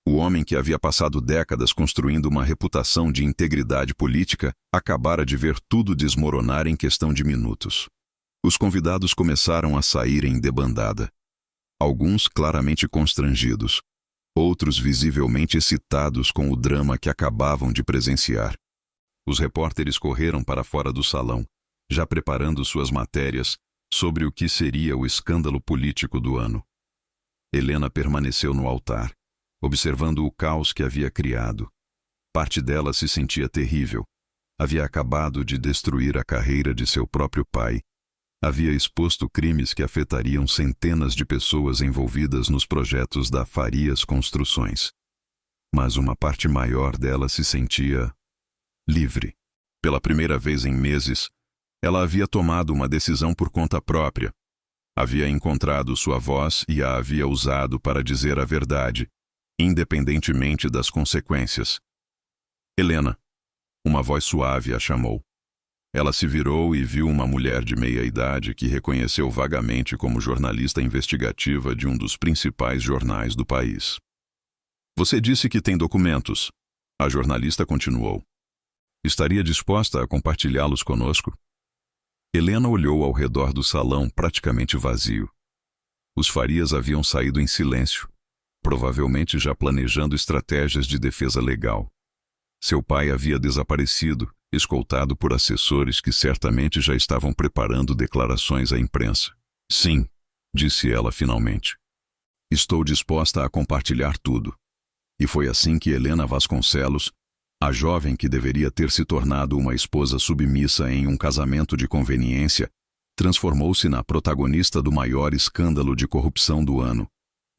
Speaker 1: O homem que havia passado décadas construindo uma reputação de integridade política acabara de ver tudo desmoronar em questão de minutos. Os convidados começaram a sair em debandada. Alguns claramente constrangidos, outros visivelmente excitados com o drama que acabavam de presenciar. Os repórteres correram para fora do salão, já preparando suas matérias sobre o que seria o escândalo político do ano. Helena permaneceu no altar, observando o caos que havia criado. Parte dela se sentia terrível. Havia acabado de destruir a carreira de seu próprio pai. Havia exposto crimes que afetariam centenas de pessoas envolvidas nos projetos da Farias Construções. Mas uma parte maior dela se sentia livre. Pela primeira vez em meses, ela havia tomado uma decisão por conta própria. Havia encontrado sua voz e a havia usado para dizer a verdade, independentemente das consequências. "Helena", uma voz suave a chamou. Ela se virou e viu uma mulher de meia-idade que reconheceu vagamente como jornalista investigativa de um dos principais jornais do país. "Você disse que tem documentos", a jornalista continuou. "Estaria disposta a compartilhá-los conosco?" Helena olhou ao redor do salão praticamente vazio. Os Farias haviam saído em silêncio, provavelmente já planejando estratégias de defesa legal. Seu pai havia desaparecido, escoltado por assessores que certamente já estavam preparando declarações à imprensa. "Sim", disse ela finalmente. "Estou disposta a compartilhar tudo." E foi assim que Helena Vasconcelos, a jovem que deveria ter se tornado uma esposa submissa em um casamento de conveniência, transformou-se na protagonista do maior escândalo de corrupção do ano.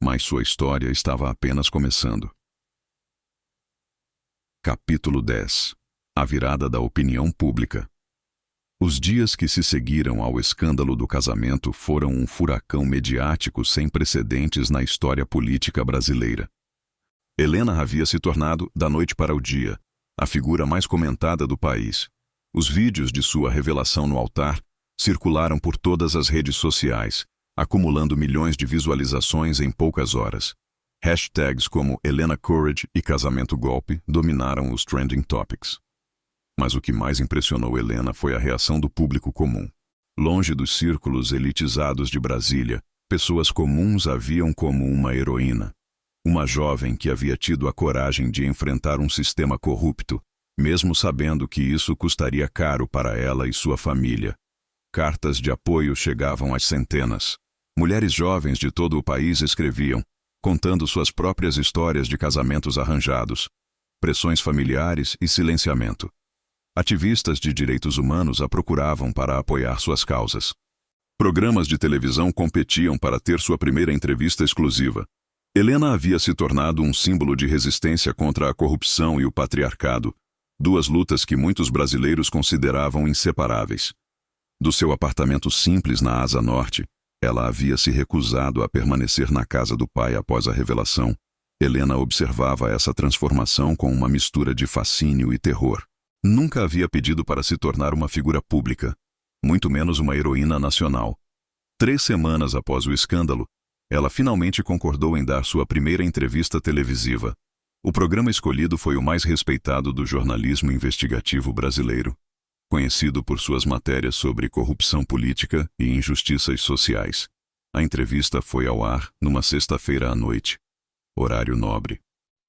Speaker 1: Mas sua história estava apenas começando. Capítulo 10. A virada da opinião pública. Os dias que se seguiram ao escândalo do casamento foram um furacão mediático sem precedentes na história política brasileira. Helena havia se tornado, da noite para o dia, a figura mais comentada do país. Os vídeos de sua revelação no altar circularam por todas as redes sociais, acumulando milhões de visualizações em poucas horas. Hashtags como Helena Courage e Casamento Golpe dominaram os trending topics. Mas o que mais impressionou Helena foi a reação do público comum. Longe dos círculos elitizados de Brasília, pessoas comuns a viam como uma heroína. Uma jovem que havia tido a coragem de enfrentar um sistema corrupto, mesmo sabendo que isso custaria caro para ela e sua família. Cartas de apoio chegavam às centenas. Mulheres jovens de todo o país escreviam, contando suas próprias histórias de casamentos arranjados, pressões familiares e silenciamento. Ativistas de direitos humanos a procuravam para apoiar suas causas. Programas de televisão competiam para ter sua primeira entrevista exclusiva. Helena havia se tornado um símbolo de resistência contra a corrupção e o patriarcado, duas lutas que muitos brasileiros consideravam inseparáveis. Do seu apartamento simples na Asa Norte, ela havia se recusado a permanecer na casa do pai após a revelação. Helena observava essa transformação com uma mistura de fascínio e terror. Nunca havia pedido para se tornar uma figura pública, muito menos uma heroína nacional. 3 semanas após o escândalo, ela finalmente concordou em dar sua primeira entrevista televisiva. O programa escolhido foi o mais respeitado do jornalismo investigativo brasileiro, conhecido por suas matérias sobre corrupção política e injustiças sociais. A entrevista foi ao ar numa sexta-feira à noite. Horário nobre.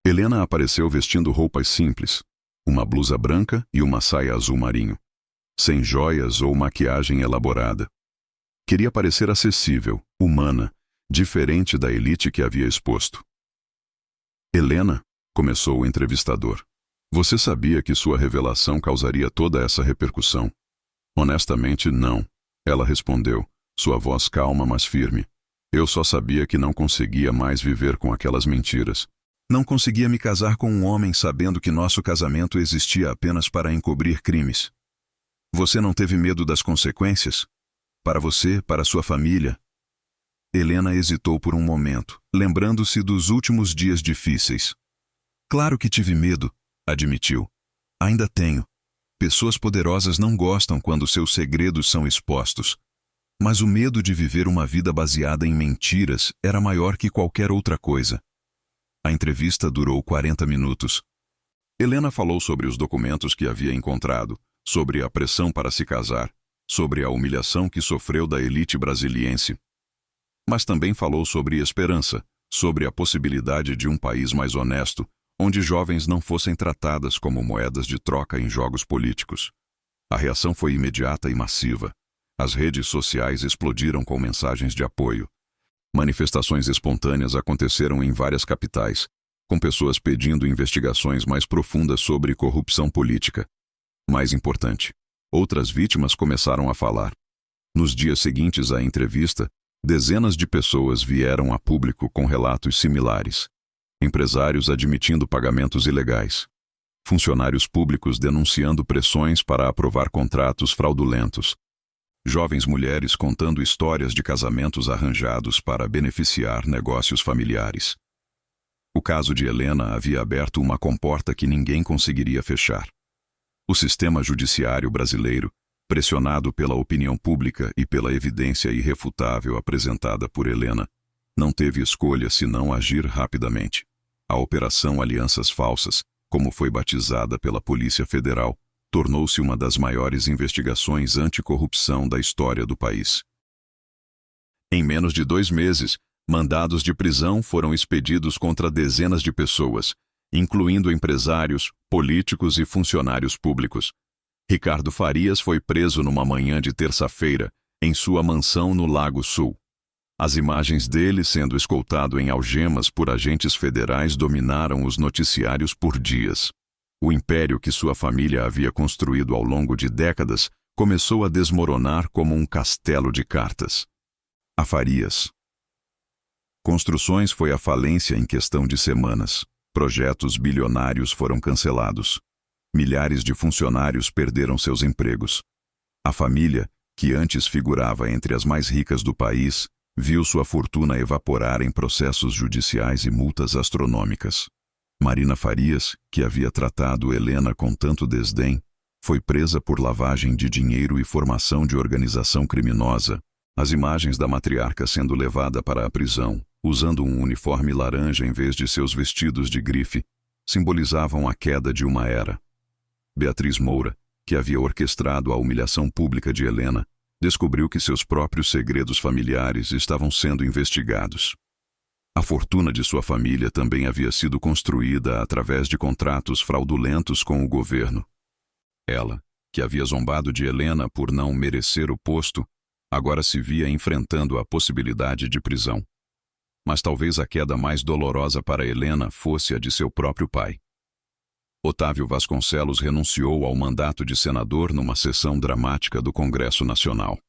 Speaker 1: Helena apareceu vestindo roupas simples, uma blusa branca e uma saia azul marinho, sem joias ou maquiagem elaborada. Queria parecer acessível, humana, diferente da elite que havia exposto. Helena, começou o entrevistador, você sabia que sua revelação causaria toda essa repercussão? Honestamente, não. Ela respondeu, sua voz calma mas firme. Eu só sabia que não conseguia mais viver com aquelas mentiras. Não conseguia me casar com um homem sabendo que nosso casamento existia apenas para encobrir crimes. Você não teve medo das consequências? Para você, para sua família? Helena hesitou por um momento, lembrando-se dos últimos dias difíceis. Claro que tive medo, admitiu. Ainda tenho. Pessoas poderosas não gostam quando seus segredos são expostos. Mas o medo de viver uma vida baseada em mentiras era maior que qualquer outra coisa. A entrevista durou 40 minutos. Helena falou sobre os documentos que havia encontrado, sobre a pressão para se casar, sobre a humilhação que sofreu da elite brasiliense. Mas também falou sobre esperança, sobre a possibilidade de um país mais honesto, onde jovens não fossem tratadas como moedas de troca em jogos políticos. A reação foi imediata e massiva. As redes sociais explodiram com mensagens de apoio. Manifestações espontâneas aconteceram em várias capitais, com pessoas pedindo investigações mais profundas sobre corrupção política. Mais importante, outras vítimas começaram a falar. Nos dias seguintes à entrevista, dezenas de pessoas vieram a público com relatos similares. Empresários admitindo pagamentos ilegais. Funcionários públicos denunciando pressões para aprovar contratos fraudulentos. Jovens mulheres contando histórias de casamentos arranjados para beneficiar negócios familiares. O caso de Helena havia aberto uma comporta que ninguém conseguiria fechar. O sistema judiciário brasileiro, pressionado pela opinião pública e pela evidência irrefutável apresentada por Helena, não teve escolha senão agir rapidamente. A Operação Alianças Falsas, como foi batizada pela Polícia Federal, tornou-se uma das maiores investigações anticorrupção da história do país. Em menos de 2 meses, mandados de prisão foram expedidos contra dezenas de pessoas, incluindo empresários, políticos e funcionários públicos. Ricardo Farias foi preso numa manhã de terça-feira, em sua mansão no Lago Sul. As imagens dele sendo escoltado em algemas por agentes federais dominaram os noticiários por dias. O império que sua família havia construído ao longo de décadas começou a desmoronar como um castelo de cartas. A Farias. Construções foi à falência em questão de semanas. Projetos bilionários foram cancelados. Milhares de funcionários perderam seus empregos. A família, que antes figurava entre as mais ricas do país, viu sua fortuna evaporar em processos judiciais e multas astronômicas. Marina Farias, que havia tratado Helena com tanto desdém, foi presa por lavagem de dinheiro e formação de organização criminosa. As imagens da matriarca sendo levada para a prisão, usando um uniforme laranja em vez de seus vestidos de grife, simbolizavam a queda de uma era. Beatriz Moura, que havia orquestrado a humilhação pública de Helena, descobriu que seus próprios segredos familiares estavam sendo investigados. A fortuna de sua família também havia sido construída através de contratos fraudulentos com o governo. Ela, que havia zombado de Helena por não merecer o posto, agora se via enfrentando a possibilidade de prisão. Mas talvez a queda mais dolorosa para Helena fosse a de seu próprio pai. Otávio Vasconcelos renunciou ao mandato de senador numa sessão dramática do Congresso Nacional.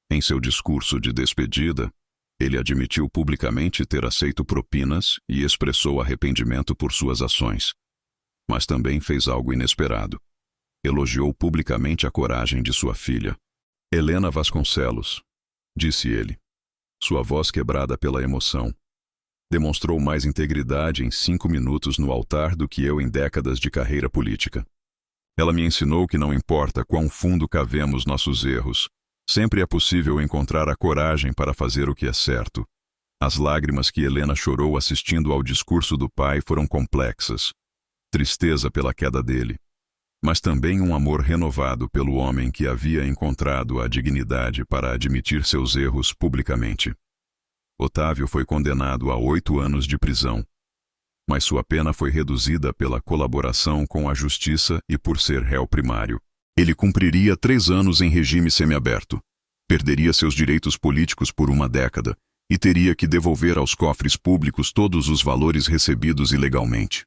Speaker 1: Em seu discurso de despedida, ele admitiu publicamente ter aceito propinas e expressou arrependimento por suas ações. Mas também fez algo inesperado. Elogiou publicamente a coragem de sua filha. Helena Vasconcelos, disse ele, sua voz quebrada pela emoção. Demonstrou mais integridade em 5 minutos no altar do que eu em décadas de carreira política. Ela me ensinou que não importa quão fundo cavemos nossos erros, sempre é possível encontrar a coragem para fazer o que é certo. As lágrimas que Helena chorou assistindo ao discurso do pai foram complexas. Tristeza pela queda dele, mas também um amor renovado pelo homem que havia encontrado a dignidade para admitir seus erros publicamente. Otávio foi condenado a 8 anos de prisão. Mas sua pena foi reduzida pela colaboração com a justiça e por ser réu primário. Ele cumpriria 3 anos em regime semiaberto. Perderia seus direitos políticos por 1 década e teria que devolver aos cofres públicos todos os valores recebidos ilegalmente.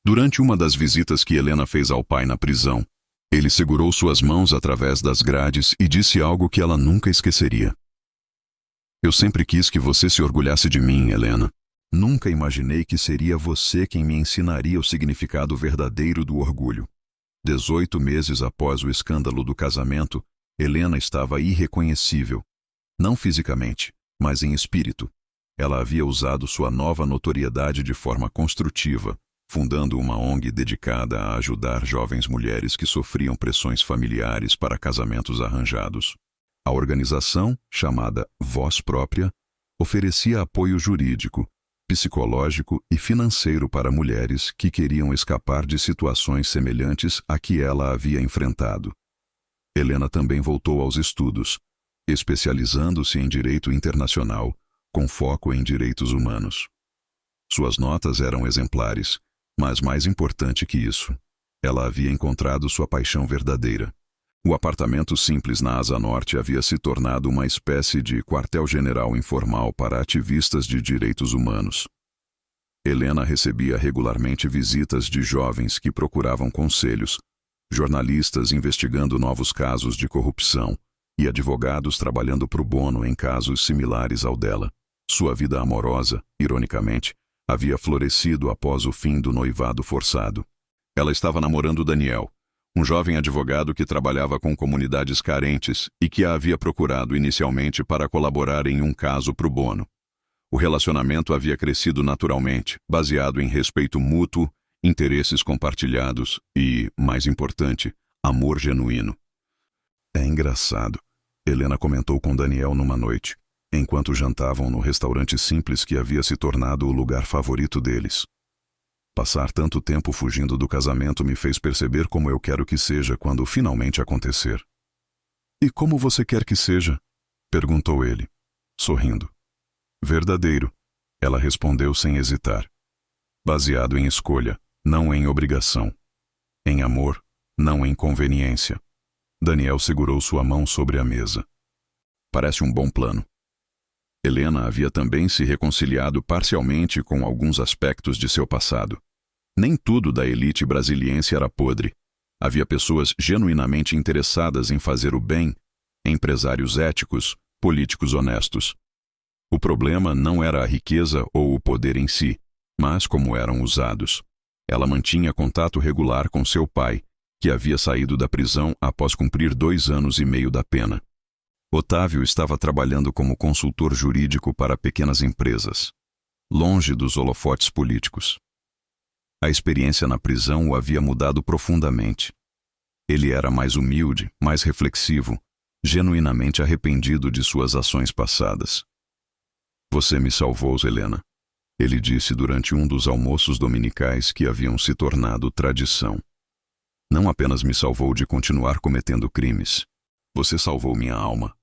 Speaker 1: Durante uma das visitas que Helena fez ao pai na prisão, ele segurou suas mãos através das grades e disse algo que ela nunca esqueceria. Eu sempre quis que você se orgulhasse de mim, Helena. Nunca imaginei que seria você quem me ensinaria o significado verdadeiro do orgulho. 18 meses após o escândalo do casamento, Helena estava irreconhecível. Não fisicamente, mas em espírito. Ela havia usado sua nova notoriedade de forma construtiva, fundando uma ONG dedicada a ajudar jovens mulheres que sofriam pressões familiares para casamentos arranjados. A organização, chamada Voz Própria, oferecia apoio jurídico, psicológico e financeiro para mulheres que queriam escapar de situações semelhantes à que ela havia enfrentado. Helena também voltou aos estudos, especializando-se em direito internacional, com foco em direitos humanos. Suas notas eram exemplares, mas mais importante que isso, ela havia encontrado sua paixão verdadeira. O apartamento simples na Asa Norte havia se tornado uma espécie de quartel-general informal para ativistas de direitos humanos. Helena recebia regularmente visitas de jovens que procuravam conselhos, jornalistas investigando novos casos de corrupção e advogados trabalhando pro bono em casos similares ao dela. Sua vida amorosa, ironicamente, havia florescido após o fim do noivado forçado. Ela estava namorando Daniel, um jovem advogado que trabalhava com comunidades carentes e que a havia procurado inicialmente para colaborar em um caso pro bono. O relacionamento havia crescido naturalmente, baseado em respeito mútuo, interesses compartilhados e, mais importante, amor genuíno. É engraçado, Helena comentou com Daniel numa noite, enquanto jantavam no restaurante simples que havia se tornado o lugar favorito deles. Passar tanto tempo fugindo do casamento me fez perceber como eu quero que seja quando finalmente acontecer. E como você quer que seja? Perguntou ele, sorrindo. Verdadeiro, ela respondeu sem hesitar. Baseado em escolha, não em obrigação. Em amor, não em conveniência. Daniel segurou sua mão sobre a mesa. Parece um bom plano. Helena havia também se reconciliado parcialmente com alguns aspectos de seu passado. Nem tudo da elite brasiliense era podre. Havia pessoas genuinamente interessadas em fazer o bem, empresários éticos, políticos honestos. O problema não era a riqueza ou o poder em si, mas como eram usados. Ela mantinha contato regular com seu pai, que havia saído da prisão após cumprir 2 anos e meio da pena. Otávio estava trabalhando como consultor jurídico para pequenas empresas, longe dos holofotes políticos. A experiência na prisão o havia mudado profundamente. Ele era mais humilde, mais reflexivo, genuinamente arrependido de suas ações passadas. Você me salvou, Helena, ele disse durante um dos almoços dominicais que haviam se tornado tradição. Não apenas me salvou de continuar cometendo crimes, você salvou minha alma.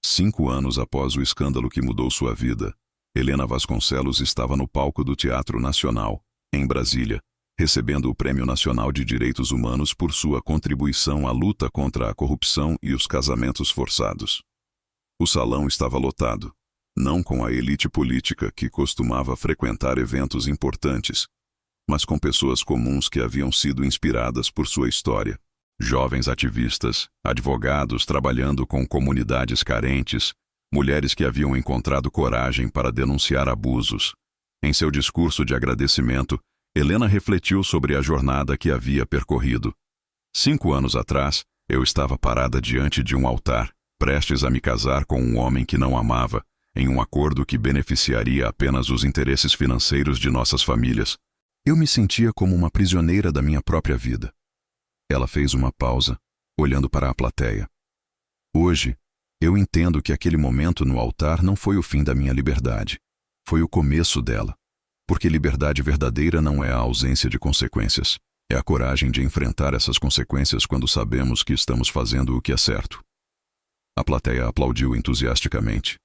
Speaker 1: 5 anos após o escândalo que mudou sua vida, Helena Vasconcelos estava no palco do Teatro Nacional, em Brasília, recebendo o Prêmio Nacional de Direitos Humanos por sua contribuição à luta contra a corrupção e os casamentos forçados. O salão estava lotado, não com a elite política que costumava frequentar eventos importantes, mas com pessoas comuns que haviam sido inspiradas por sua história. Jovens ativistas, advogados trabalhando com comunidades carentes, mulheres que haviam encontrado coragem para denunciar abusos. Em seu discurso de agradecimento, Helena refletiu sobre a jornada que havia percorrido. 5 anos atrás, eu estava parada diante de um altar, prestes a me casar com um homem que não amava, em um acordo que beneficiaria apenas os interesses financeiros de nossas famílias. Eu me sentia como uma prisioneira da minha própria vida. Ela fez uma pausa, olhando para a plateia. Hoje, eu entendo que aquele momento no altar não foi o fim da minha liberdade. Foi o começo dela. Porque liberdade verdadeira não é a ausência de consequências. É a coragem de enfrentar essas consequências quando sabemos que estamos fazendo o que é certo. A plateia aplaudiu entusiasticamente.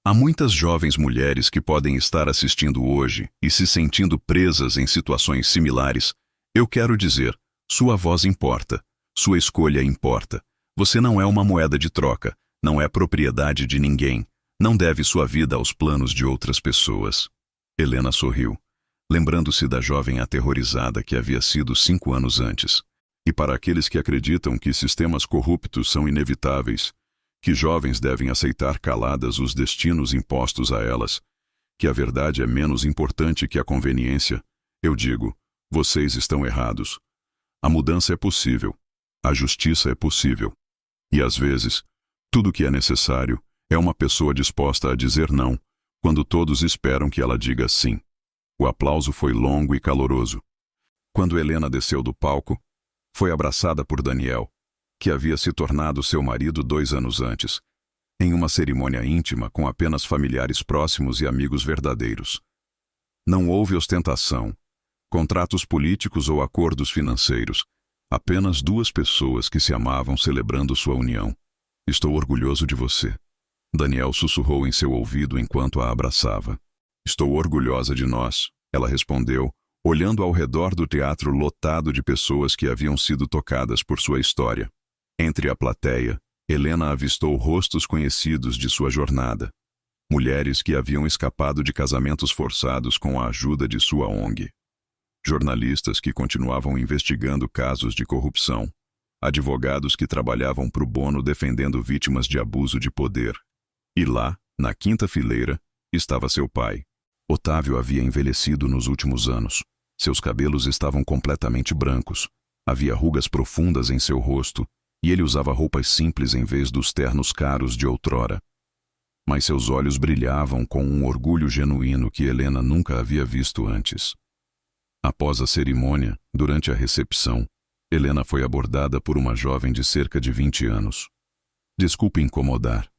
Speaker 1: Há muitas jovens mulheres que podem estar assistindo hoje e se sentindo presas em situações similares. Eu quero dizer, sua voz importa, sua escolha importa. Você não é uma moeda de troca, não é propriedade de ninguém, não deve sua vida aos planos de outras pessoas. Helena sorriu, lembrando-se da jovem aterrorizada que havia sido 5 anos antes. E para aqueles que acreditam que sistemas corruptos são inevitáveis, que jovens devem aceitar caladas os destinos impostos a elas, que a verdade é menos importante que a conveniência, eu digo, vocês estão errados. A mudança é possível, a justiça é possível. E às vezes, tudo o que é necessário é uma pessoa disposta a dizer não, quando todos esperam que ela diga sim. O aplauso foi longo e caloroso. Quando Helena desceu do palco, foi abraçada por Daniel, que havia se tornado seu marido 2 anos antes, em uma cerimônia íntima com apenas familiares próximos e amigos verdadeiros. Não houve ostentação, contratos políticos ou acordos financeiros, apenas 2 pessoas que se amavam celebrando sua união. Estou orgulhoso de você. Daniel sussurrou em seu ouvido enquanto a abraçava. Estou orgulhosa de nós, ela respondeu, olhando ao redor do teatro lotado de pessoas que haviam sido tocadas por sua história. Entre a plateia, Helena avistou rostos conhecidos de sua jornada. Mulheres que haviam escapado de casamentos forçados com a ajuda de sua ONG. Jornalistas que continuavam investigando casos de corrupção. Advogados que trabalhavam pro bono defendendo vítimas de abuso de poder. E lá, na 5ª fileira, estava seu pai. Otávio havia envelhecido nos últimos anos. Seus cabelos estavam completamente brancos. Havia rugas profundas em seu rosto, e ele usava roupas simples em vez dos ternos caros de outrora. Mas seus olhos brilhavam com um orgulho genuíno que Helena nunca havia visto antes. Após a cerimônia, durante a recepção, Helena foi abordada por uma jovem de cerca de 20 anos. Desculpe incomodar,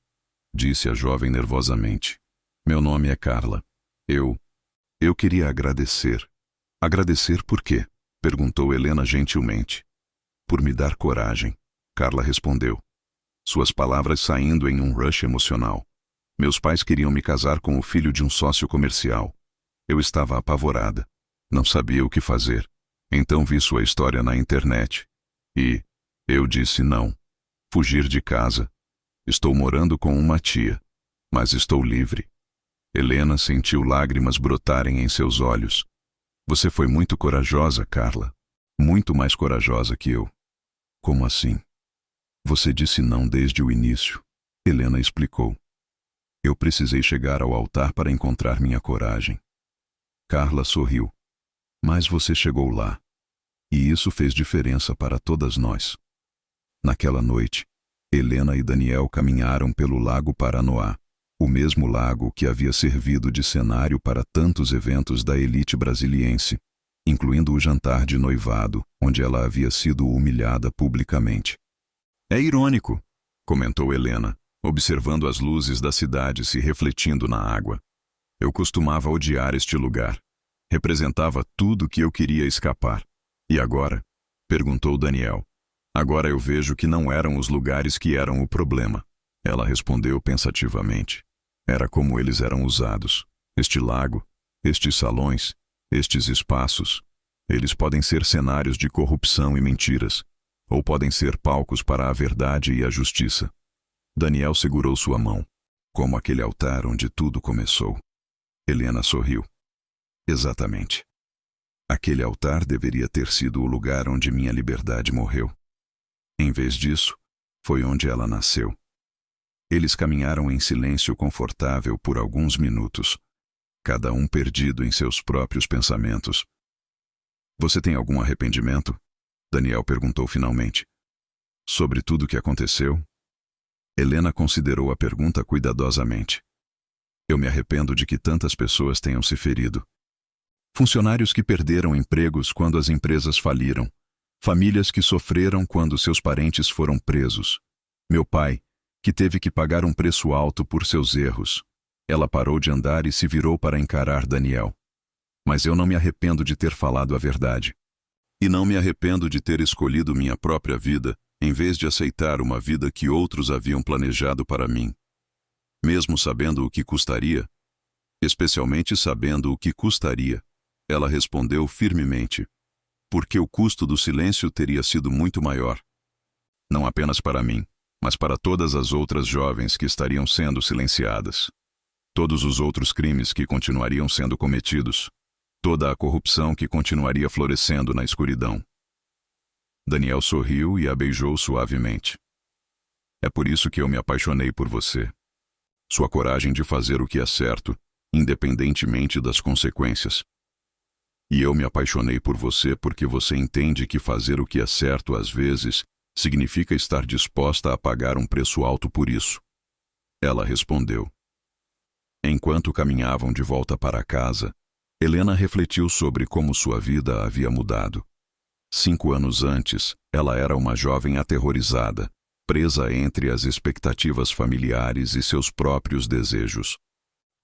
Speaker 1: disse a jovem nervosamente. Meu nome é Carla. Eu queria agradecer. Agradecer por quê? Perguntou Helena gentilmente. Por me dar coragem. Carla respondeu, suas palavras saindo em um rush emocional. Meus pais queriam me casar com o filho de um sócio comercial. Eu estava apavorada. Não sabia o que fazer. Então vi sua história na internet. E eu disse não. Fugir de casa. Estou morando com uma tia, mas estou livre. Helena sentiu lágrimas brotarem em seus olhos. Você foi muito corajosa, Carla. Muito mais corajosa que eu. Como assim? Você disse não desde o início, Helena explicou. Eu precisei chegar ao altar para encontrar minha coragem. Carla sorriu. Mas você chegou lá. E isso fez diferença para todas nós. Naquela noite, Helena e Daniel caminharam pelo Lago Paranoá, o mesmo lago que havia servido de cenário para tantos eventos da elite brasiliense, incluindo o jantar de noivado, onde ela havia sido humilhada publicamente. É irônico, comentou Helena, observando as luzes da cidade se refletindo na água. Eu costumava odiar este lugar. Representava tudo que eu queria escapar. E agora? Perguntou Daniel. Agora eu vejo que não eram os lugares que eram o problema. Ela respondeu pensativamente. Era como eles eram usados. Este lago, estes salões, estes espaços. Eles podem ser cenários de corrupção e mentiras, ou podem ser palcos para a verdade e a justiça. Daniel segurou sua mão, como aquele altar onde tudo começou. Helena sorriu. Exatamente. Aquele altar deveria ter sido o lugar onde minha liberdade morreu. Em vez disso, foi onde ela nasceu. Eles caminharam em silêncio confortável por alguns minutos, cada um perdido em seus próprios pensamentos. Você tem algum arrependimento? Daniel perguntou finalmente. Sobre tudo o que aconteceu? Helena considerou a pergunta cuidadosamente. Eu me arrependo de que tantas pessoas tenham se ferido. Funcionários que perderam empregos quando as empresas faliram. Famílias que sofreram quando seus parentes foram presos. Meu pai, que teve que pagar um preço alto por seus erros. Ela parou de andar e se virou para encarar Daniel. Mas eu não me arrependo de ter falado a verdade. E não me arrependo de ter escolhido minha própria vida, em vez de aceitar uma vida que outros haviam planejado para mim. Mesmo sabendo o que custaria, especialmente sabendo o que custaria, ela respondeu firmemente, porque o custo do silêncio teria sido muito maior. Não apenas para mim, mas para todas as outras jovens que estariam sendo silenciadas. Todos os outros crimes que continuariam sendo cometidos. Toda a corrupção que continuaria florescendo na escuridão. Daniel sorriu e a beijou suavemente. É por isso que eu me apaixonei por você. Sua coragem de fazer o que é certo, independentemente das consequências. E eu me apaixonei por você porque você entende que fazer o que é certo às vezes significa estar disposta a pagar um preço alto por isso. Ela respondeu. Enquanto caminhavam de volta para casa, Helena refletiu sobre como sua vida havia mudado. 5 anos antes, ela era uma jovem aterrorizada, presa entre as expectativas familiares e seus próprios desejos.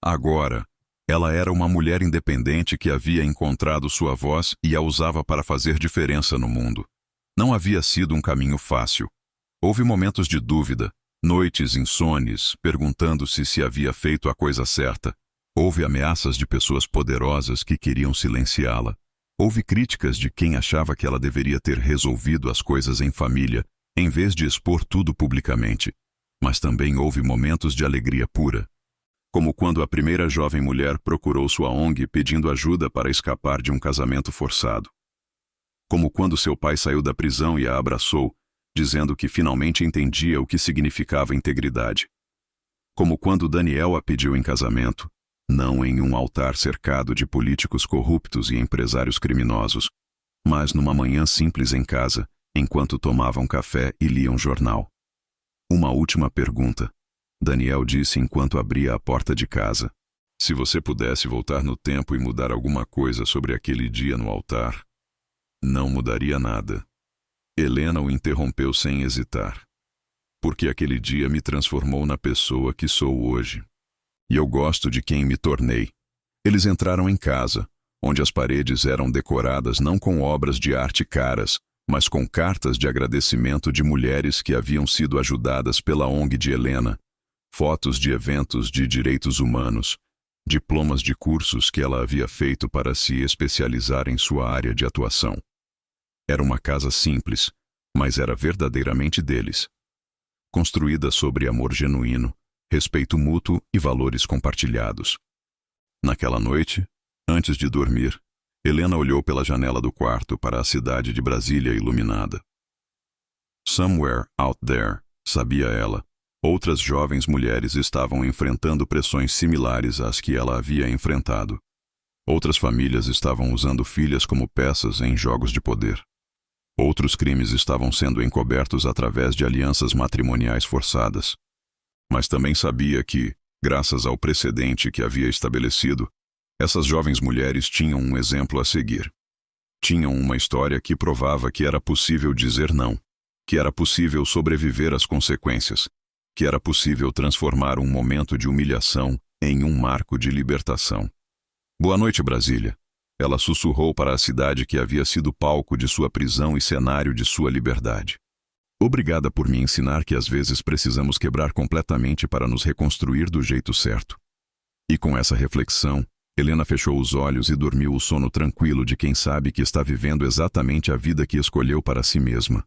Speaker 1: Agora, ela era uma mulher independente que havia encontrado sua voz e a usava para fazer diferença no mundo. Não havia sido um caminho fácil. Houve momentos de dúvida, noites insones, perguntando-se se havia feito a coisa certa. Houve ameaças de pessoas poderosas que queriam silenciá-la. Houve críticas de quem achava que ela deveria ter resolvido as coisas em família, em vez de expor tudo publicamente. Mas também houve momentos de alegria pura. Como quando a primeira jovem mulher procurou sua ONG pedindo ajuda para escapar de um casamento forçado. Como quando seu pai saiu da prisão e a abraçou, dizendo que finalmente entendia o que significava integridade. Como quando Daniel a pediu em casamento, não em um altar cercado de políticos corruptos e empresários criminosos, mas numa manhã simples em casa, enquanto tomavam café e liam jornal. Uma última pergunta, Daniel disse enquanto abria a porta de casa. Se você pudesse voltar no tempo e mudar alguma coisa sobre aquele dia no altar, não mudaria nada. Helena o interrompeu sem hesitar. Porque aquele dia me transformou na pessoa que sou hoje. E eu gosto de quem me tornei. Eles entraram em casa, onde as paredes eram decoradas não com obras de arte caras, mas com cartas de agradecimento de mulheres que haviam sido ajudadas pela ONG de Helena, fotos de eventos de direitos humanos, diplomas de cursos que ela havia feito para se especializar em sua área de atuação. Era uma casa simples, mas era verdadeiramente deles. Construída sobre amor genuíno, respeito mútuo e valores compartilhados. Naquela noite, antes de dormir, Helena olhou pela janela do quarto para a cidade de Brasília iluminada. Somewhere out there, sabia ela, outras jovens mulheres estavam enfrentando pressões similares às que ela havia enfrentado. Outras famílias estavam usando filhas como peças em jogos de poder. Outros crimes estavam sendo encobertos através de alianças matrimoniais forçadas. Mas também sabia que, graças ao precedente que havia estabelecido, essas jovens mulheres tinham um exemplo a seguir. Tinham uma história que provava que era possível dizer não, que era possível sobreviver às consequências, que era possível transformar um momento de humilhação em um marco de libertação. Boa noite, Brasília. Ela sussurrou para a cidade que havia sido palco de sua prisão e cenário de sua liberdade. Obrigada por me ensinar que às vezes precisamos quebrar completamente para nos reconstruir do jeito certo. E com essa reflexão, Helena fechou os olhos e dormiu o sono tranquilo de quem sabe que está vivendo exatamente a vida que escolheu para si mesma.